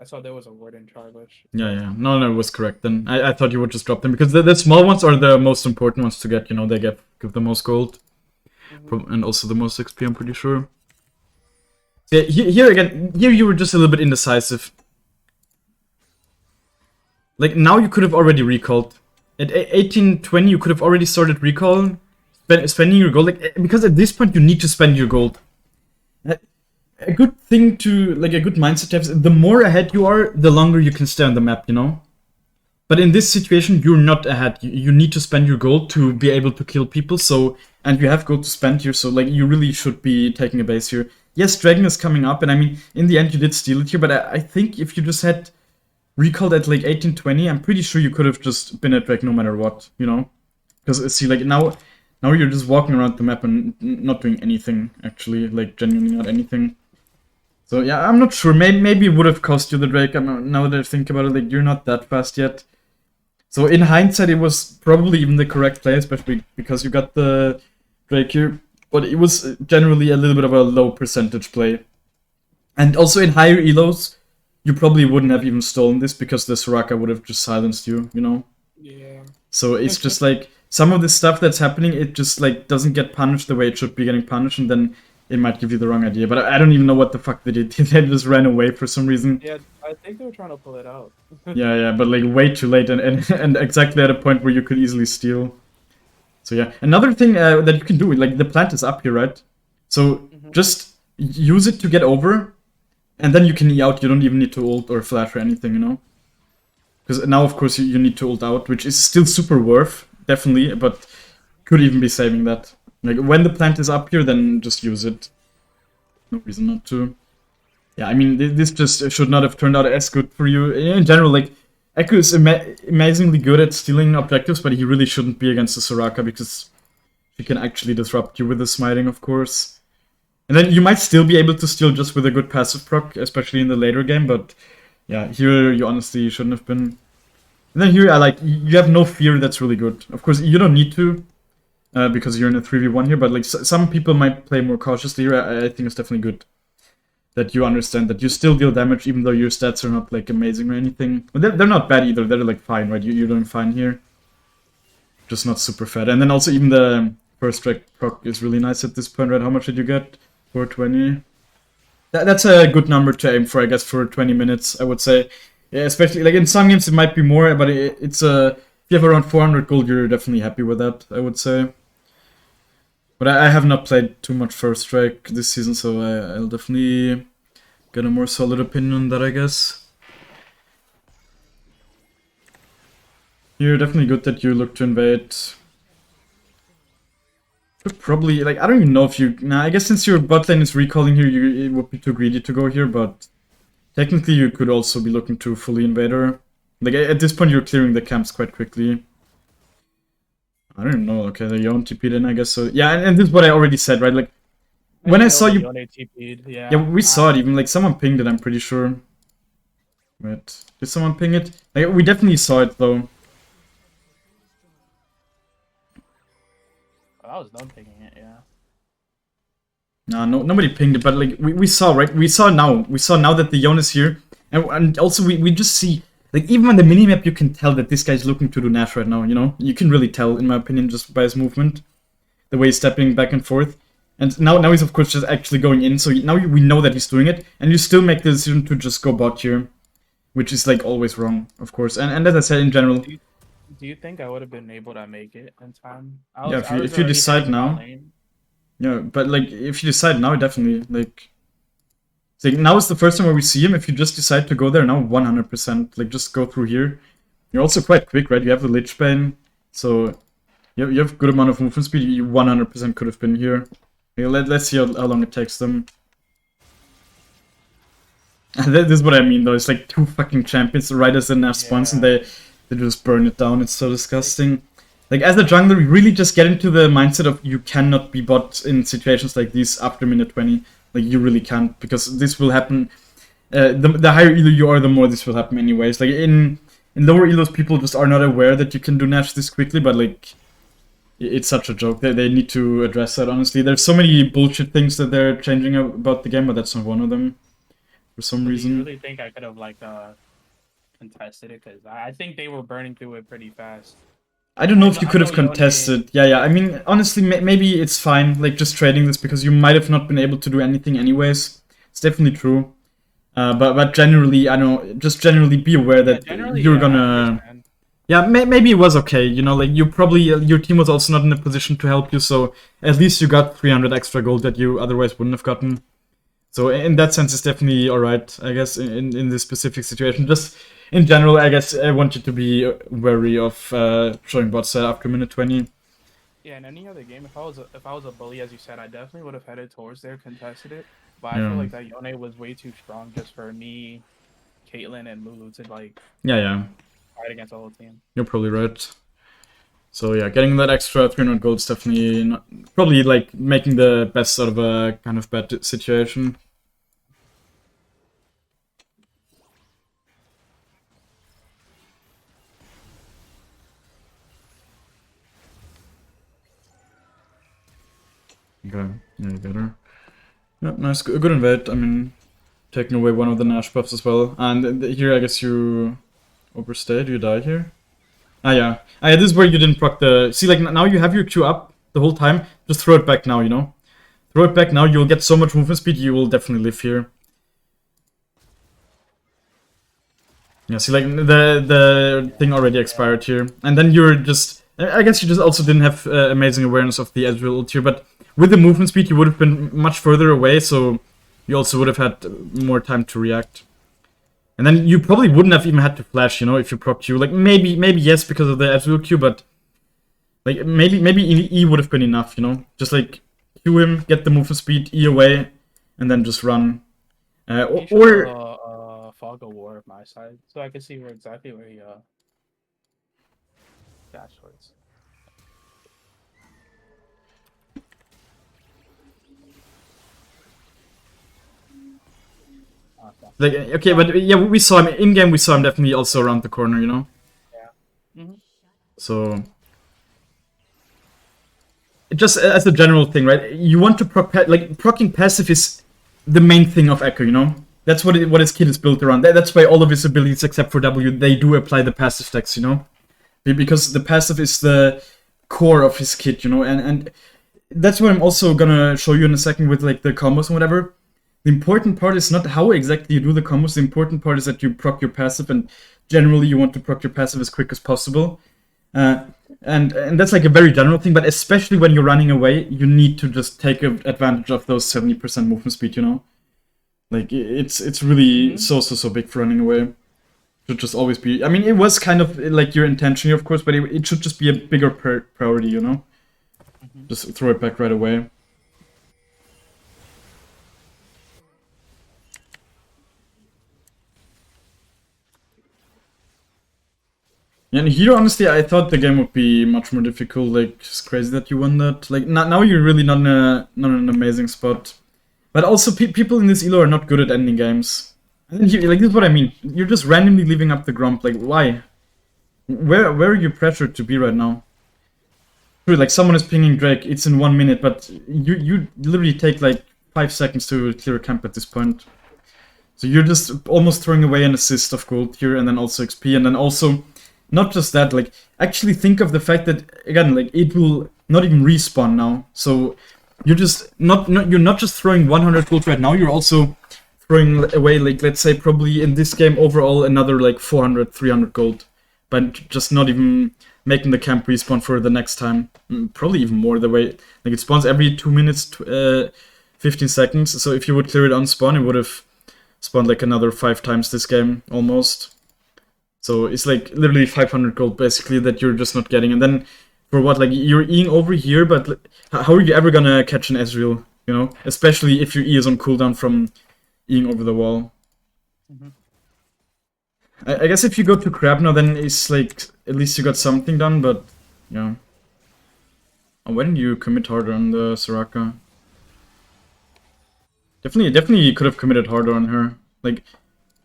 I saw there was a ward in Charlish. Yeah. No, it was correct then. I thought you would just drop them because the small ones are the most important ones to get. You know, they give the most gold. Mhm. And also the most XP, I'm pretty sure. Yeah, here again, here you were just a little bit indecisive. Like, now you could have already recalled. At 1820, you could have already started recalling, spending your gold. Like, because at this point, you need to spend your gold. A good thing to, like, a good mindset to have is the more ahead you are, the longer you can stay on the map, you know? But in this situation, you're not ahead. You need to spend your gold to be able to kill people, so, and you have gold to spend here, so, like, you really should be taking a base here. Yes, Dragon is coming up, and I mean, in the end, you did steal it here, but I think if you just had recalled at, like, 1820, I'm pretty sure you could have just been at Dragon no matter what, you know? Because, see, like, now you're just walking around the map and not doing anything, actually, like, genuinely not anything. So yeah, I'm not sure. Maybe it would have cost you the Drake. Now that I think about it, like you're not that fast yet. So in hindsight, it was probably even the correct play, especially because you got the Drake here. But it was generally a little bit of a low percentage play. And also in higher elos, you probably wouldn't have even stolen this because the Soraka would have just silenced you, you know? Yeah. So it's just like some of the stuff that's happening, it just like doesn't get punished the way it should be getting punished, and then it might give you the wrong idea. But I don't even know what the fuck they did. They just ran away for some reason. Yeah, I think they were trying to pull it out. Yeah, but like way too late, and exactly at a point where you could easily steal. So yeah, another thing that you can do, like the plant is up here, right? So Mhm. just use it to get over, and then you can E out. You don't even need to ult or flash or anything, you know? Because now, of course, you need to ult out, which is still super worth, definitely, but could even be saving that. Like, when the plant is up here, then just use it. No reason not to. Yeah, I mean, this just should not have turned out as good for you. In general, like, Ekko is amazingly good at stealing objectives, but he really shouldn't be against the Soraka, because she can actually disrupt you with the smiting, of course. And then you might still be able to steal just with a good passive proc, especially in the later game, but yeah, here you honestly shouldn't have been. And then here, I like, you have no fear, that's really good. Of course, you don't need to, because you're in a 3v1 here, but like, some people might play more cautiously here. I think it's definitely good that you understand that you still deal damage, even though your stats are not, like, amazing or anything. But they're not bad either, they're, like, fine, right? You're doing fine here. Just not super fat. And then also, even the first strike proc is really nice at this point, right? How much did you get? 420? That's a good number to aim for, I guess, for 20 minutes, I would say. Yeah, especially, like, in some games it might be more, but it's if you have around 400 gold, you're definitely happy with that, I would say. But I have not played too much First Strike this season, so I'll definitely get a more solid opinion on that, I guess. Here, definitely good that you look to invade. Could probably, like, I don't even know if you... Nah, I guess since your bot lane is recalling here, it would be too greedy to go here, but... Technically, you could also be looking to fully invader. Like, at this point, you're clearing the camps quite quickly. I don't even know. Okay, the Yon TP'd in, I guess. So yeah, and this is what I already said, right? Like, I when I didn't know saw that you... Yone TP'd. Yeah, Yeah. we saw it even. Like, someone pinged it, I'm pretty sure. Wait, did someone ping it? Like, we definitely saw it, though. I was done picking it. Yeah. Nah, no, nobody pinged it, but like we saw, right? We saw now that the Yon is here, and also we just see, like, even on the minimap you can tell that this guy's looking to do Nash right now. You know, you can really tell, in my opinion, just by his movement, the way he's stepping back and forth. And now he's of course just actually going in, so now we know that he's doing it, and you still make the decision to just go bot here, which is like always wrong, of course. And as I said, in general, Do you think I would have been able to make it in time? yeah, I was if you already decide hitting bot now, lane. yeah, but like if you decide now, definitely like. So now is the first time where we see him. If you just decide to go there now, 100%. Like, just go through here. You're also quite quick, right? You have the Lich Bane, so you have good amount of movement speed. You 100% could have been here. Okay, let's see how long it takes them. This is what I mean, though. It's like two fucking champions right as the Nash spawns, and Yeah. they just burn it down. It's so disgusting. Like, as a jungler, we really just get into the mindset of you cannot be bot in situations like these after minute 20. Like, you really can't, because this will happen. The higher elo you are, the more this will happen anyways. Like, in lower elos, people just are not aware that you can do Nash this quickly, but like, it's such a joke. They need to address that, honestly. There's so many bullshit things that they're changing about the game, but that's not one of them, for some So do you reason. really think I could have like contested it? Because I think they were burning through it pretty fast. I don't know if you I could know have contested. Yeah. I mean, honestly, maybe it's fine, like just trading this because you might have not been able to do anything anyways. It's definitely true. But generally, I don't know, just generally be aware Yeah, that generally, you're yeah, I gonna. understand. Yeah, maybe it was okay. You know, like you probably your team was also not in a position to help you, so at least you got 300 extra gold that you otherwise wouldn't have gotten. So in that sense, it's definitely all right, I guess, in this specific situation. Just in general, I guess I want you to be wary of showing bots after minute 20. Yeah, in any other game, if I was a bully, as you said, I definitely would have headed towards there, contested it. But I feel Yeah, like that Yone was way too strong just for me, Caitlyn, and Lulu to like yeah, fight against the whole team. you're probably right. So yeah, getting that extra 300 gold is definitely not, probably like making the best out of a kind of bad situation. Okay, yeah, better. Yeah, nice, good invade. I mean, taking away one of the Nash buffs as well. And here, I guess you overstayed. You die here. Ah, yeah. Ah, yeah, this is where you didn't proc the. See, like now you have your Q up the whole time. Just throw it back now. You know, throw it back now. You'll get so much movement speed. You will definitely live here. Yeah. See, like the thing already expired here, and then you're just. I guess you just also didn't have amazing awareness of the Ezreal ult here, but with the movement speed, you would have been much further away, so you also would have had more time to react. And then you probably wouldn't have even had to flash, you know, if you proc Q. Like maybe yes because of the Ezreal Q, but like maybe E would have been enough, you know, just like Q him, get the movement speed, E away, and then just run. He showed Or a fog of war of my side, so I can see where exactly where he dashed towards. Okay. like okay, but yeah, we saw him in game. We saw him definitely also around the corner, you know. Yeah. So just as a general thing, right? You want to proc like proccing passive is the main thing of Ekko, you know. That's what his kit is built around. That's why all of his abilities, except for W, they do apply the passive decks, you know, because the passive is the core of his kit, you know, and that's what I'm also gonna show you in a second with like the combos and whatever. The important part is not how exactly you do the combos. The important part is that you proc your passive, and generally you want to proc your passive as quick as possible. Uh, and that's like a very general thing, but especially when you're running away, you need to just take advantage of those 70% movement speed, you know? Like, it's really so big for running away. Should just always be... I mean, it was kind of like your intention here, of course, but it should just be a bigger priority, you know? Just throw it back right away. Yeah, and here, honestly, I thought the game would be much more difficult. Like, it's crazy that you won that. Like, now you're really not in an amazing spot. But also, people in this elo are not good at ending games. And then like, this is what I mean. You're just randomly leaving up the Grump. Like, why? Where are you pressured to be right now? True, like, someone is pinging Drake. It's in 1 minute, but you literally take, like, 5 seconds to clear a camp at this point. So you're just almost throwing away an assist of gold here, and then also XP, and then also... Not just that, like, actually think of the fact that, again, like, it will not even respawn now. So you're just you're not just throwing 100 gold right now, you're also throwing away, like, let's say probably in this game overall another like 400, 300 gold. But just not even making the camp respawn for the next time. Probably even more the way, like, it spawns every 2 minutes, 15 seconds. So if you would clear it on spawn, it would have spawned like another 5 times this game, almost. So it's like literally 500 gold basically that you're just not getting. And then for what, like you're Eing over here, but how are you ever gonna catch an Ezreal, you know? Especially if your E is on cooldown from Eing over the wall. I guess if you go to Crab now, then it's like, at least you got something done, but yeah. Oh, why didn't you commit harder on the Soraka? Definitely you could have committed harder on her. Like,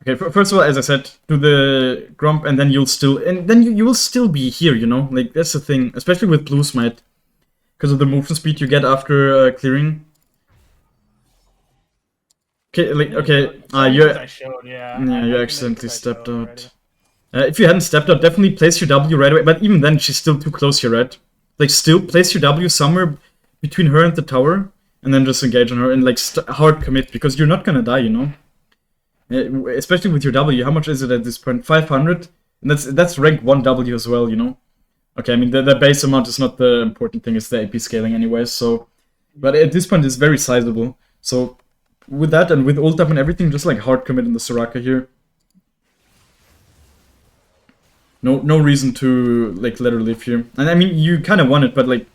okay, first of all, as I said, do the Grump, and then you will still be here, you know? Like, that's the thing, especially with Blue Smite. Because of the movement speed you get after clearing. Okay, like, okay, you you showed, yeah. you I think accidentally that stepped showed out. already. If you hadn't stepped out, definitely place your W right away. But even then, she's still too close here, right? Like, still place your W somewhere between her and the tower, and then just engage on her and like hard commit, because you're not gonna die, you know. Especially with your W. How much is it at this point? 500, and that's rank 1 W as well, you know. Okay, I mean the base amount is not the important thing; it's the AP scaling anyway. So, but at this point, it's very sizable. So, with that and with ult up and everything, just like hard commit in the Soraka here. No reason to like let her live here. And I mean, you kind of want it, but like,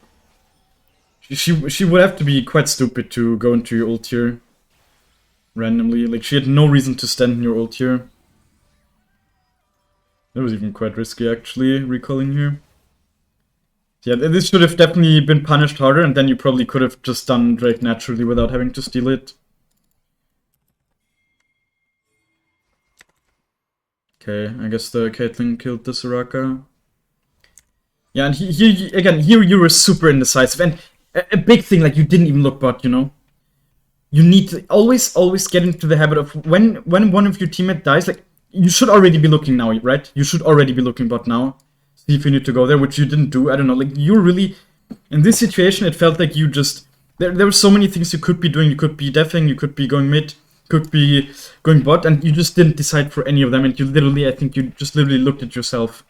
she would have to be quite stupid to go into your ult here randomly. Like, she had no reason to stand in your ult here. That was even quite risky, actually, recalling here. Yeah, this should have definitely been punished harder, and then you probably could have just done Drake naturally without having to steal it. Okay, I guess the Caitlyn killed the Soraka. Yeah, and here you were super indecisive, and a big thing, like, you didn't even look bot, you know? You need to always get into the habit of when one of your teammates dies, like, you should already be looking now, right? You should already be looking bot now. See if you need to go there, which you didn't do. I don't know, like, you're really... In this situation, it felt like you just... There were so many things you could be doing. You could be defing, you could be going mid, could be going bot, and you just didn't decide for any of them, and you literally, I think you just literally looked at yourself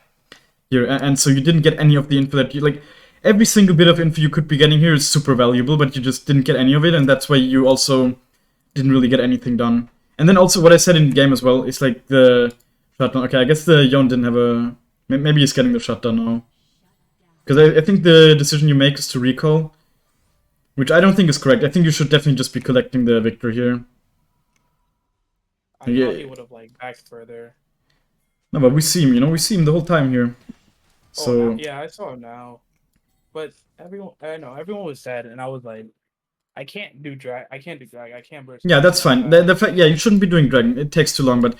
here, and so you didn't get any of the info that you... Like, every single bit of info you could be getting here is super valuable, but you just didn't get any of it, and that's why you also didn't really get anything done. And then also what I said in the game as well is like the shutdown. Okay, I guess the Yon didn't have a... Maybe he's getting the shutdown now. Because I think the decision you make is to recall, which I don't think is correct. I think you should definitely just be collecting the victor here. I thought he would have like backed further. No, but we see him, you know, we see him the whole time here. So... Oh, yeah, I saw him now. But everyone was sad, and I was like, I can't do drag, I can't burst. Yeah, that's fine. The fact, yeah, you shouldn't be doing dragon. It takes too long, but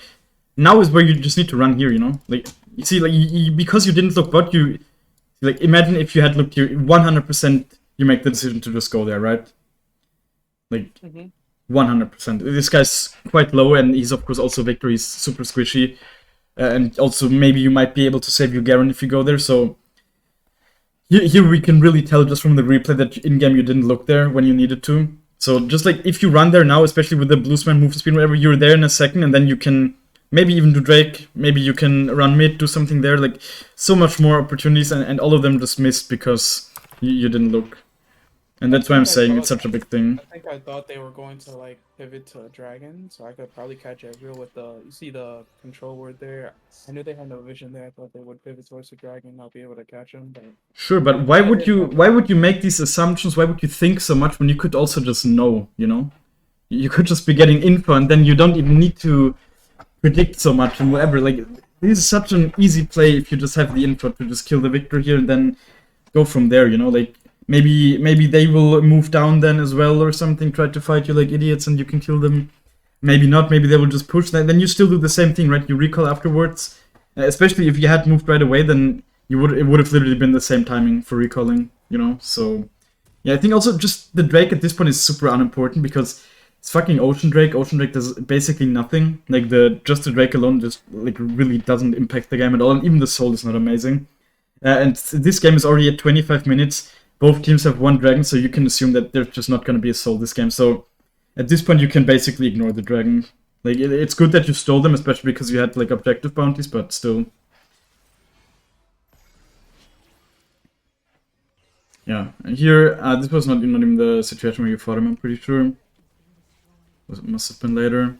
now is where you just need to run here, you know? Like, you see, like, because you didn't look bot, you... Like, imagine if you had looked here, 100% you make the decision to just go there, right? Like, 100%. This guy's quite low, and he's, of course, also Victor. He's super squishy. And also, maybe you might be able to save your Garen if you go there, so... Here we can really tell just from the replay that in-game you didn't look there when you needed to. So just like if you run there now, especially with the Bluesman move speed, whatever, you're there in a second, and then you can maybe even do Drake, maybe you can run mid, do something there, like so much more opportunities, and all of them just missed because you didn't look. And that's why I'm saying it's such a big thing. I thought they were going to like pivot to a dragon, so I could probably catch Ezreal with the... You see the control word there? I knew they had no vision there. I thought they would pivot towards the dragon and not be able to catch him. But... Sure, but why would you make these assumptions? Why would you think so much when you could also just know, you know? You could just be getting info, and then you don't even need to predict so much and whatever. Like, this is such an easy play if you just have the info to just kill the victor here and then go from there, you know? Like, maybe they will move down then as well or something, try to fight you like idiots and you can kill them. Maybe not, maybe they will just push. Then you still do the same thing, right? You recall afterwards. Especially if you had moved right away, then it would have literally been the same timing for recalling, you know? So, yeah, I think also just the Drake at this point is super unimportant because it's fucking Ocean Drake. Ocean Drake does basically nothing. Like, just the Drake alone just, like, really doesn't impact the game at all. And even the Soul is not amazing. And this game is already at 25 minutes. Both teams have one dragon, so you can assume that there's just not going to be a soul this game. So at this point, you can basically ignore the dragon. Like, it's good that you stole them, especially because you had like objective bounties, but still. Yeah, and here, this was not even the situation where you fought him, I'm pretty sure. It must have been later.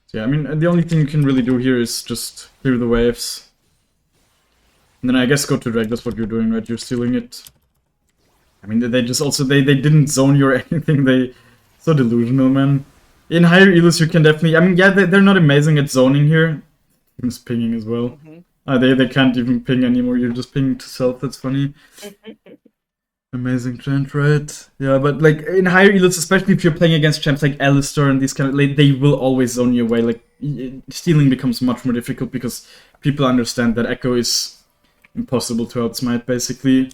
So yeah, I mean, the only thing you can really do here is just clear the waves. And then I guess go to drag, that's what you're doing, right? You're stealing it. I mean, they just also, they didn't zone you or anything, so delusional, man. In higher elos, you can definitely, I mean, yeah, they're not amazing at zoning here. It's pinging as well. They can't even ping anymore, you're just pinging to self, that's funny. Amazing trend, right? Yeah, but like, in higher elos, especially if you're playing against champs like Alistar and these kind of, like, they will always zone you away, like, stealing becomes much more difficult because people understand that Ekko is impossible to outsmite, basically.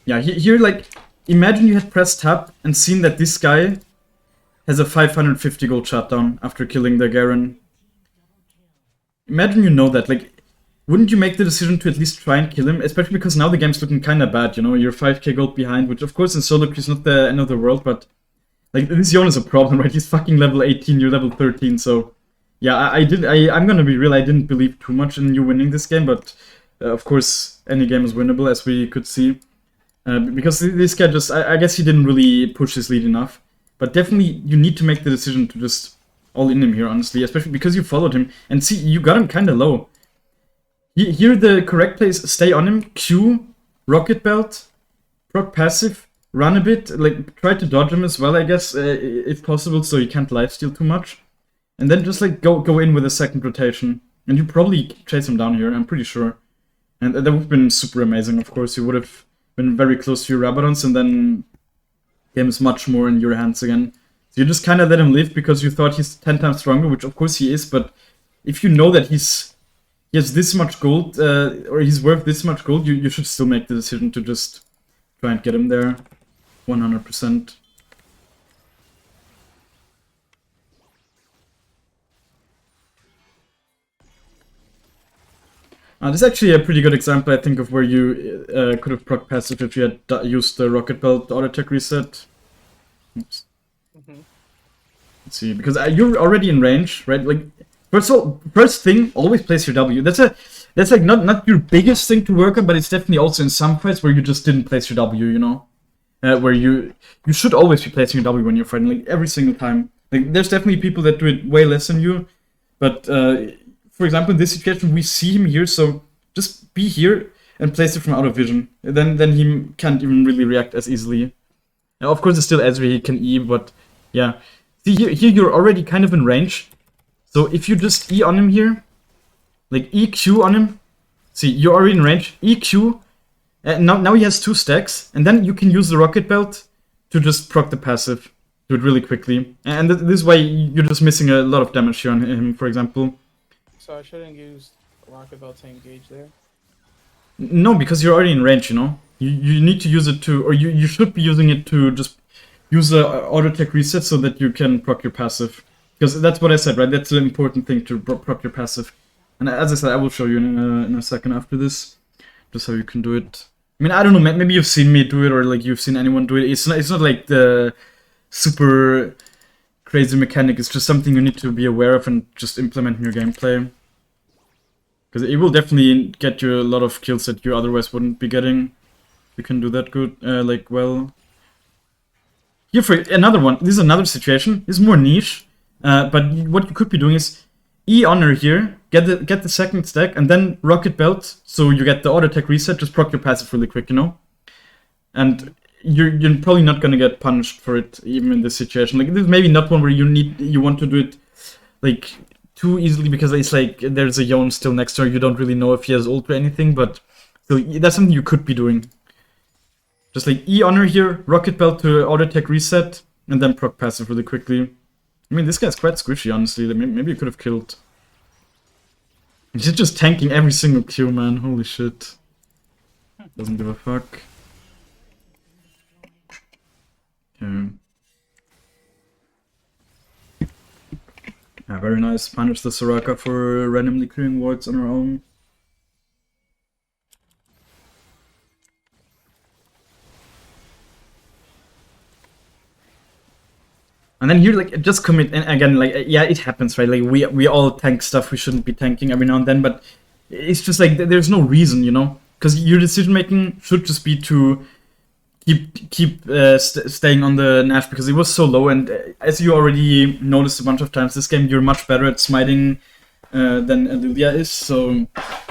Yeah, here, like, imagine you had pressed tab and seen that this guy has a 550 gold shutdown after killing the Garen. imagine you know that, like, wouldn't you make the decision to at least try and kill him? Especially because now the game's looking kind of bad, you know? You're 5k gold behind, which of course in solo queue is not the end of the world, but like, this Yon is a problem, right? He's fucking level 18, you're level 13, so yeah, I'm gonna be real, I didn't believe too much in you winning this game, but of course any game is winnable, as we could see. Because this guy just, I guess he didn't really push his lead enough. But definitely, you need to make the decision to just all in him here, honestly. Especially because you followed him. And see, you got him kind of low. Here, the correct play is stay on him, Q, Rocket Belt, proc passive, run a bit, like, try to dodge him as well, I guess, if possible, so you can't lifesteal too much. And then just, like, go in with a second rotation. And you probably chase him down here, I'm pretty sure. And that would have been super amazing, of course. You would have been very close to your Rabadons, and then game is much more in your hands again. So you just kind of let him live because you thought he's 10 times stronger, which of course he is, but if you know that he has this much gold, or he's worth this much gold, you should still make the decision to just try and get him there 100%. This is actually a pretty good example, I think, of where you could have proc passive if you had used the Rocket Belt auto attack reset. Oops. Let's see, because you're already in range, right? Like, first thing, always place your W. That's like not your biggest thing to work on, but it's definitely also in some fights where you just didn't place your W, you know? Where you should always be placing your W when you're fighting, like every single time. Like, there's definitely people that do it way less than you, but for example, in this situation, we see him here, so just be here and place it from out of vision. Then he can't even really react as easily. Now, of course, it's still Ezreal, he can E, but yeah. See, here you're already kind of in range. So if you just E on him here, like EQ on him, see, you're already in range, EQ, now he has 2 stacks, and then you can use the Rocket Belt to just proc the passive. Do it really quickly. And this way, you're just missing a lot of damage here on him, for example. So I shouldn't use Rocket Belt to engage there? No, because you're already in range, you know? You need to use it to, or you should be using it to just use the auto attack reset so that you can proc your passive. Because that's what I said, right? That's the important thing, to proc your passive. And as I said, I will show you in a second after this, just how you can do it. I mean, I don't know, maybe you've seen me do it, or like you've seen anyone do it. It's not like the super crazy mechanic, it's just something you need to be aware of and just implement in your gameplay. Because it will definitely get you a lot of kills that you otherwise wouldn't be getting. You can do that good, like, well. Here for another one, this is another situation, this is more niche. But what you could be doing is E honor here, get the second stack, and then Rocket Belt, so you get the auto attack reset, just proc your passive really quick, you know? And you're probably not gonna get punished for it, even in this situation. Like, this is maybe not one where you want to do it, like, too easily, because it's like, there's a Yon still next to her, you don't really know if he has ult or anything, but so that's something you could be doing. Just like E honor here, Rocket Belt to auto attack reset, and then proc passive really quickly. I mean, this guy's quite squishy, honestly. Maybe you could have killed. He's just tanking every single Q, man. Holy shit. Doesn't give a fuck. Okay. Yeah, very nice. Punish the Soraka for randomly clearing wards on her own. And then here, like, just commit, and again, like, yeah, it happens, right? Like, we all tank stuff we shouldn't be tanking every now and then, but it's just like, there's no reason, you know? Because your decision-making should just be to keep staying on the Nash, because it was so low, and as you already noticed a bunch of times this game, you're much better at smiting than Lilia is, so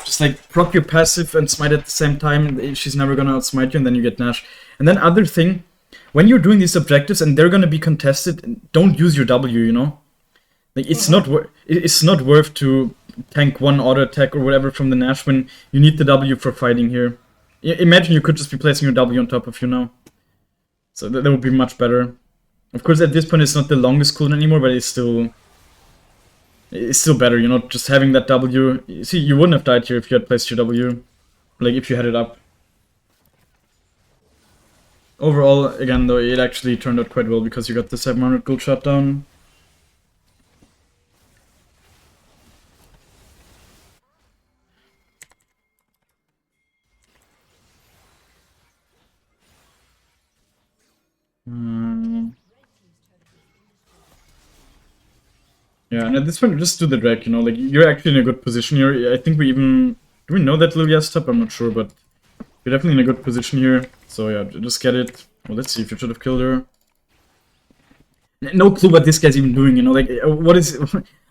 just, like, proc your passive and smite at the same time, she's never gonna outsmite you, and then you get Nash. And then other thing, when you're doing these objectives and they're gonna be contested, don't use your W, you know? Like, it's not worth to tank one auto attack or whatever from the Nash when you need the W for fighting here. Imagine you could just be placing your W on top of you now. So that would be much better. Of course, at this point it's not the longest cooldown anymore, but it's still better, you know, just having that W. See, you wouldn't have died here if you had placed your W. Like, if you had it up. Overall, again, though, it actually turned out quite well because you got the 700 gold shutdown. Yeah, and at this point, just do the drag, you know, like, you're actually in a good position here. I think we even... Do we know that Lilia's top? I'm not sure, but you're definitely in a good position here. So yeah, just get it. Well, let's see if you should have killed her. No clue what this guy's even doing, you know, like, what is...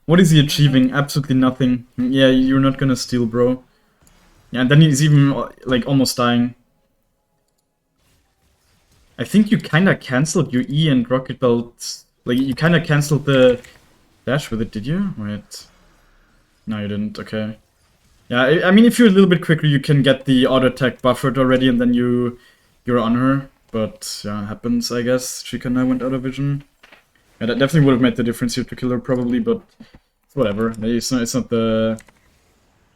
What is he achieving? Absolutely nothing. Yeah, you're not gonna steal, bro. Yeah, and then he's even, like, almost dying. I think you kinda cancelled your E and Rocket Belt. Like, you kinda cancelled the dash with it, did you? Wait. No, you didn't, okay. Yeah, I mean, if you're a little bit quicker, you can get the auto attack buffered already, and then you're on her. But, yeah, it happens, I guess. She kinda went out of vision. Yeah, that definitely would have made the difference here to kill her, probably, but whatever. It's not the...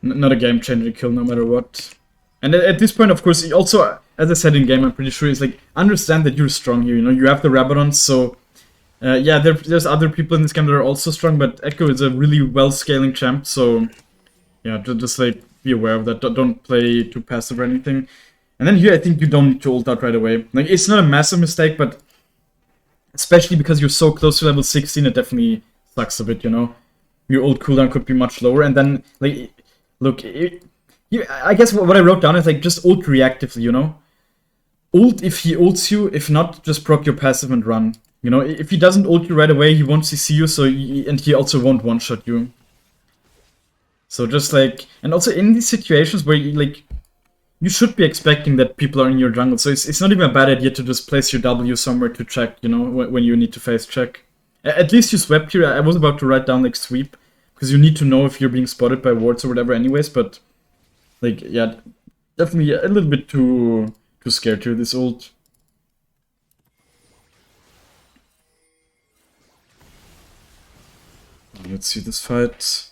Not a game-changing kill, no matter what. And at this point, of course, also, as I said in game, I'm pretty sure, it's like, understand that you're strong here, you know? You have the Rabadons, so... yeah, there's other people in this game that are also strong, but Ekko is a really well-scaling champ, so... Yeah, just like, be aware of that. Don't play too passive or anything. And then here, I think you don't need to ult out right away. Like, it's not a massive mistake, but... Especially because you're so close to level 16, it definitely sucks a bit, you know? Your ult cooldown could be much lower, and then, like... Look, I guess what I wrote down is, like, just ult reactively, you know? Ult if he ults you, if not, just proc your passive and run. You know, if he doesn't ult you right away, he won't CC you, so and he also won't one-shot you. So just, like... And also in these situations where, you should be expecting that people are in your jungle, so it's not even a bad idea to just place your W somewhere to check, you know, when you need to face check. At least you swept here. I was about to write down, like, sweep. Because you need to know if you're being spotted by wards or whatever anyways, but... Like, yeah, definitely a little bit too scared to this ult. Let's see this fight.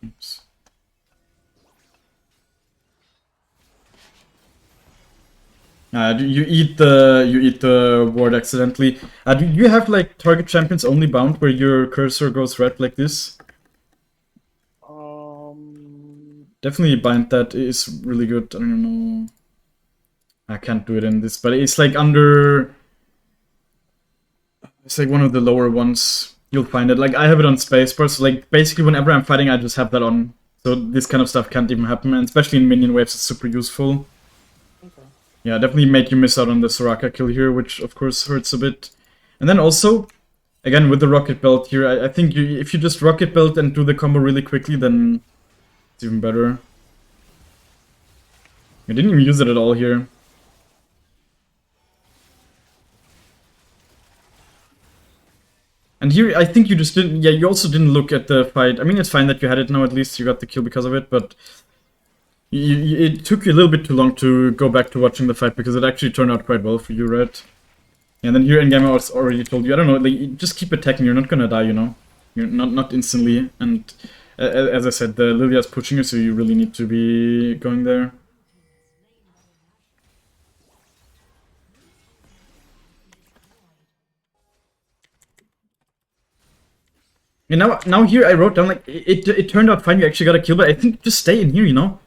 Oops. You eat the ward accidentally. Do you have, like, target champions only bound where your cursor goes red like this? Definitely bind that is really good. I don't know. I can't do it in this, but it's like under... It's like one of the lower ones. You'll find it. Like, I have it on spacebar, so, like, basically whenever I'm fighting, I just have that on. So this kind of stuff can't even happen, and especially in minion waves, it's super useful. Okay. Yeah, definitely made you miss out on the Soraka kill here, which of course hurts a bit. And then also, again, with the Rocket Belt here, I think if you just Rocket Belt and do the combo really quickly, then it's even better. I didn't even use it at all here. And here, I think you just didn't... Yeah, you also didn't look at the fight. I mean, it's fine that you had it now, at least you got the kill because of it, but... it took you a little bit too long to go back to watching the fight, because it actually turned out quite well for you, right? And then here in game I was already told you, I don't know, like, just keep attacking, you're not gonna die, you know? You're not instantly, and as I said, the Lilia's pushing you, so you really need to be going there. And now here I wrote down, like, it turned out fine, you actually got a kill, but I think just stay in here, you know?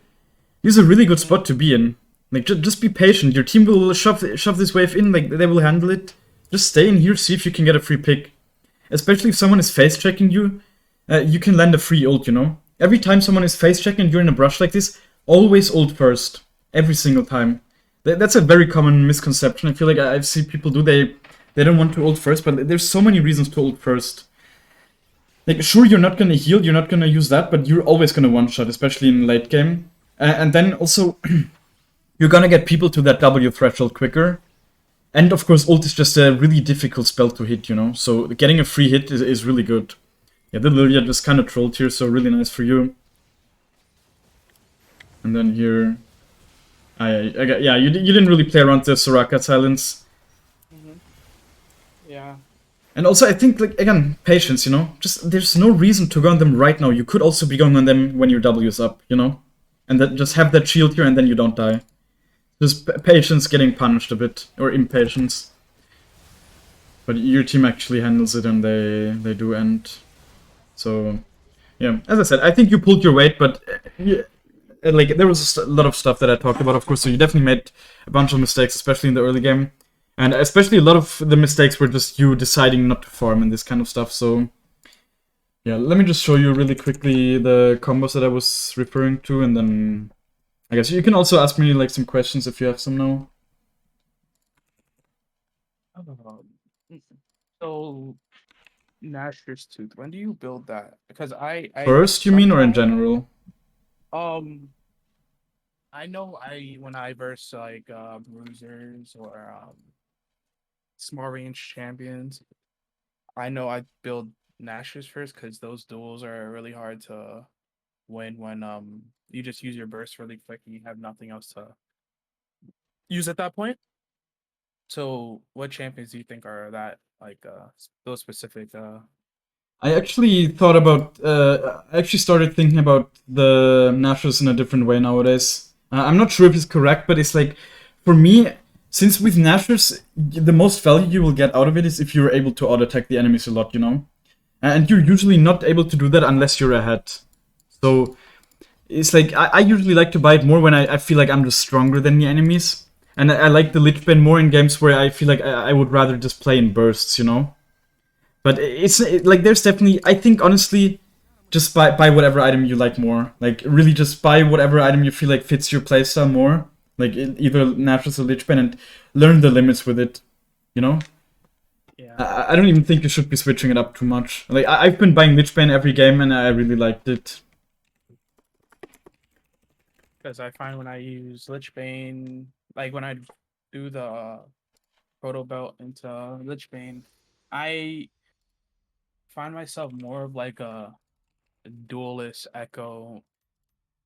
This is a really good spot to be in. Like, just be patient, your team will shove this wave in, like, they will handle it. Just stay in here, see if you can get a free pick. Especially if someone is face-checking you, you can land a free ult, you know? Every time someone is face-checking and you're in a brush like this, always ult first. Every single time. That's a very common misconception. I feel like I've seen people do, they don't want to ult first, but there's so many reasons to ult first. Like, sure, you're not gonna heal, you're not gonna use that, but you're always gonna one-shot, especially in late game. And then also, you're gonna get people to that W threshold quicker. And of course, ult is just a really difficult spell to hit, you know? So getting a free hit is really good. Yeah, the Lilia just kind of trolled here, so really nice for you. And then here... yeah, you didn't really play around the Soraka silence. Yeah. And also, I think, like, again, patience, you know? Just, there's no reason to go on them right now. You could also be going on them when your W is up, you know? And that just have that shield here and then you don't die. Just patience getting punished a bit, or impatience. But your team actually handles it and they do end. So, yeah, as I said, I think you pulled your weight, but like, there was a lot of stuff that I talked about, of course, so you definitely made a bunch of mistakes, especially in the early game. And especially a lot of the mistakes were just you deciding not to farm and this kind of stuff, so Yeah, let me just show you really quickly the combos that I was referring to, and then I guess you can also ask me like some questions if you have some now. Um, so Nashor's Tooth. When do you build that? Because I First, you mean, or in sometimes general? um I know when I verse like bruisers or small range champions, I know I build Nashors first because those duels are really hard to win when you just use your burst really quick and you have nothing else to use at that point. So what champions do you think are that like those specific I actually thought about, I actually started thinking about the Nashos in a different way nowadays. I'm not sure if it's correct, but it's like, for me, since with Nashos, the most value you will get out of it is if you're able to auto-attack the enemies a lot, you know? And you're usually not able to do that unless you're ahead. So, it's like, I usually like to buy it more when I feel like I'm just stronger than the enemies. And I like the Lich Bane more in games where I feel like I would rather just play in bursts, you know? But like there's definitely, I think honestly, just buy whatever item you like more. Like really just buy whatever item you feel like fits your playstyle more. Like either Naturals or Lich Bane, and learn the limits with it. You know? yeah. I don't even think you should be switching it up too much. Like I've been buying Lich Bane every game and I really liked it. Because I find when I use Lich Bane, like when I do the Proto Belt into Lich Bane, I find myself more of like a duelist Echo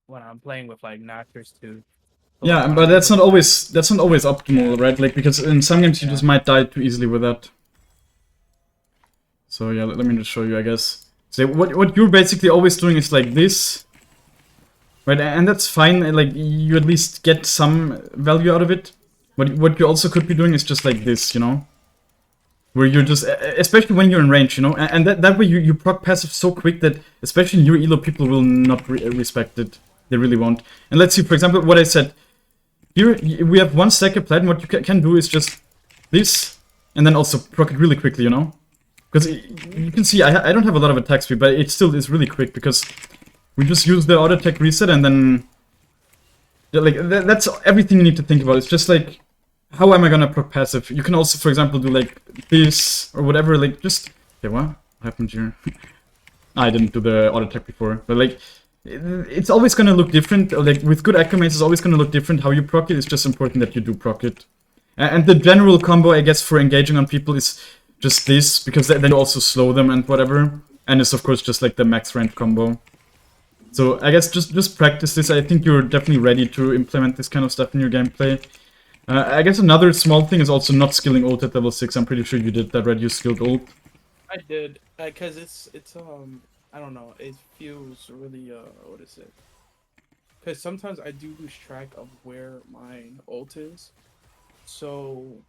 when I'm playing with like Nactors too. So like Yeah, when but I'm using like that's not always yeah, optimal, right? Like because in some games you yeah, just might die too easily with that. So yeah, let me just show you, I guess. So what you're basically always doing is like this. Right, and that's fine, like, you at least get some value out of it. What you also could be doing is just like this, you know? Where you're just, especially when you're in range, you know? And that way you proc passive so quick that, especially in your elo, people will not respect it. They really won't. And let's see, for example, what I said. Here, we have one stack of platinum. What you can do is just this, and then also proc it really quickly, you know? Because you can see, I don't have a lot of attack speed, but it still is really quick, because we just use the auto attack reset, and then like that's everything you need to think about. It's just like, how am I gonna proc passive? You can also, for example, do like this or whatever. Like just okay, what happened here? I didn't do the auto attack before, but like it's always gonna look different. Like with good Ekko mates, it's always gonna look different how you proc it. It's just important that you do proc it. And the general combo, I guess, for engaging on people is just this, because then you also slow them and whatever. And it's of course just like the max range combo. So I guess just practice this. I think you're definitely ready to implement this kind of stuff in your gameplay. I guess another small thing is also not skilling ult at level 6. I'm pretty sure you did that, right? You skilled ult. I did because it's I don't know, it feels really what is it? Because sometimes I do lose track of where my ult is, so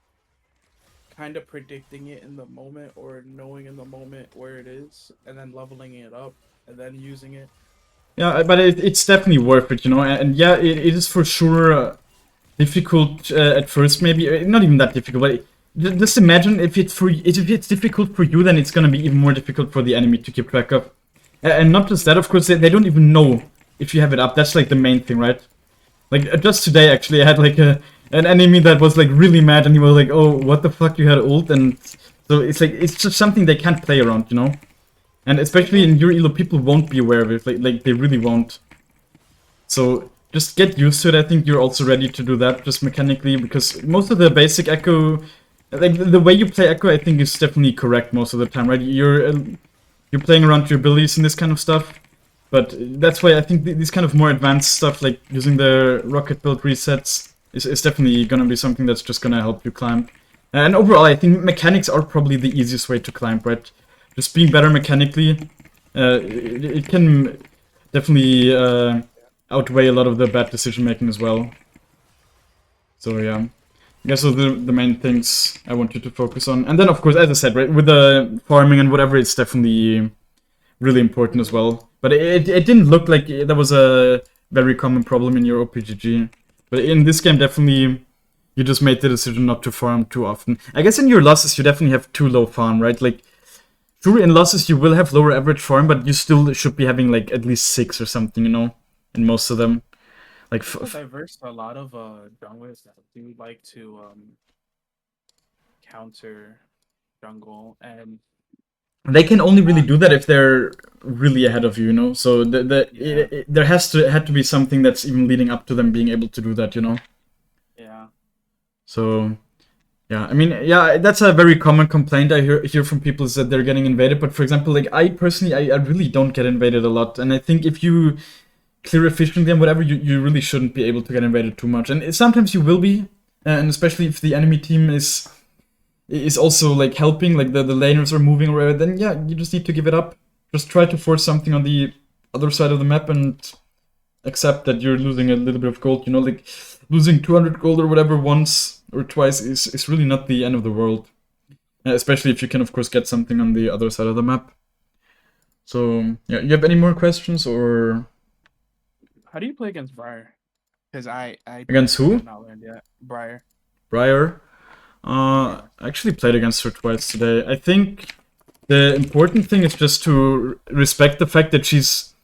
kind of predicting it in the moment or knowing in the moment where it is and then leveling it up and then using it. Yeah, but it's definitely worth it, you know. And yeah, it is for sure difficult at first, maybe. Not even that difficult, but just imagine if it's difficult for you, then it's gonna be even more difficult for the enemy to keep track of. And not just that, of course, they don't even know if you have it up. That's like the main thing, right? Like just today, actually, I had like an enemy that was like really mad, and he was like, "Oh, what the fuck? You had ult?" And so it's like it's just something they can't play around, you know. And especially in your elo, people won't be aware of it. Like they really won't. So just get used to it. I think you're also ready to do that just mechanically, because most of the basic Ekko, like the way you play Ekko, I think is definitely correct most of the time, right? You're playing around your abilities and this kind of stuff. But that's why I think these kind of more advanced stuff, like using the rocket build resets, is definitely gonna be something that's just gonna help you climb. And overall, I think mechanics are probably the easiest way to climb, right? Just being better mechanically, it can definitely outweigh a lot of the bad decision making as well. So yeah, I guess those are the main things I want you to focus on. And then of course, as I said, right, with the farming and whatever, it's definitely really important as well. But it didn't look like that was a very common problem in your OPGG. But in this game, definitely, you just made the decision not to farm too often. I guess in your losses, you definitely have too low farm, right? Like, Sure, in losses you will have lower average farm, but you still should be having like at least 6 or something, you know, in most of them. Like So diverse, a lot of junglers that do like to counter jungle, and they can only really do that if they're really ahead of you, you know. So there had to be something that's even leading up to them being able to do that, you know. yeah. So yeah, I mean, yeah, that's a very common complaint I hear from people is that they're getting invaded. But for example, like I personally, I really don't get invaded a lot, and I think if you clear efficiently and whatever, you really shouldn't be able to get invaded too much. And sometimes you will be, and especially if the enemy team is also like helping, like the laners are moving or whatever, then yeah, you just need to give it up. Just try to force something on the other side of the map and accept that you're losing a little bit of gold. You know, like losing 200 gold or whatever once or twice is really not the end of the world. Especially if you can, of course, get something on the other side of the map. So, yeah, you have any more questions or? How do you play against Briar? Because I Against who? have not learned yet. Briar. Briar. I actually played against her twice today. I think the important thing is just to respect the fact that she's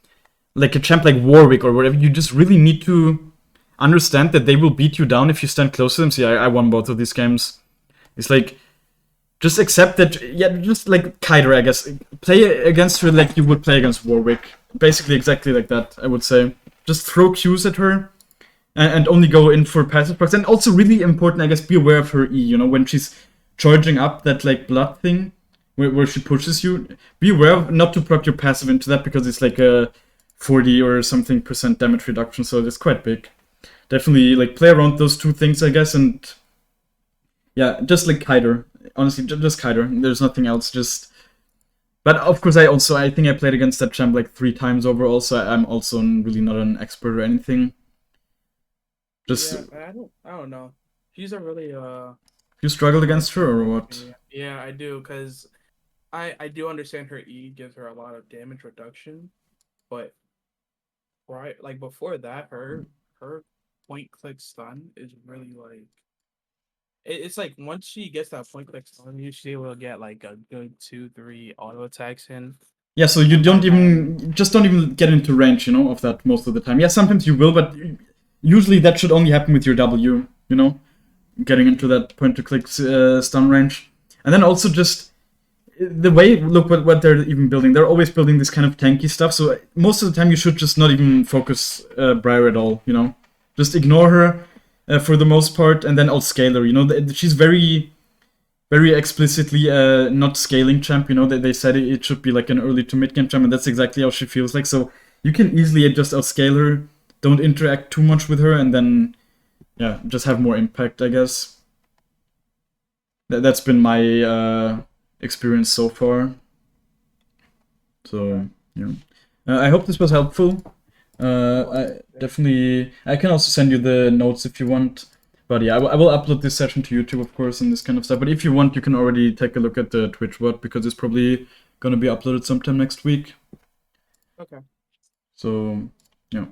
like a champ like Warwick or whatever. You just really need to understand that they will beat you down if you stand close to them. See, I won both of these games. It's like, just accept that, yeah, just like Kyder, I guess. Play against her like you would play against Warwick. Basically exactly like that, I would say. Just throw Qs at her and only go in for passive procs. And also really important, I guess, be aware of her E, you know, when she's charging up that like blood thing where she pushes you. Be aware of not to proc your passive into that because it's like a 40 or something % damage reduction, so it's quite big. Definitely like play around those two things, I guess, and yeah, just like Kyder. Honestly, just Kyder. There's nothing else. But of course, I think I played against that champ like 3 times overall, so I'm also really not an expert or anything. Just yeah, I don't know. She's a really you struggled against her or what? Yeah, I do, because I do understand her E gives her a lot of damage reduction, but right, like before that, her point click stun is really like it's like once she gets that point click stun, you should be able to get like a good 2-3 auto attacks in. Yeah, so you don't even get into range, you know, of that most of the time. Yeah, sometimes you will, but usually that should only happen with your W, you know, getting into that point to click stun range. And then also just the way, look what they're even building. They're always building this kind of tanky stuff, so most of the time you should just not even focus Briar at all, you know. Just ignore her for the most part, and then outscale her, you know. She's very explicitly not scaling champ, you know. They said it should be like an early to mid game champ, and that's exactly how she feels like. So you can easily just outscale her, don't interact too much with her, and then, yeah, just have more impact, I guess. That's been my experience so far. So, yeah. I hope this was helpful. I can also send you the notes if you want. But yeah, I will upload this session to YouTube, of course, and this kind of stuff. But if you want, you can already take a look at the Twitch bot, because it's probably gonna be uploaded sometime next week. Okay. So, yeah.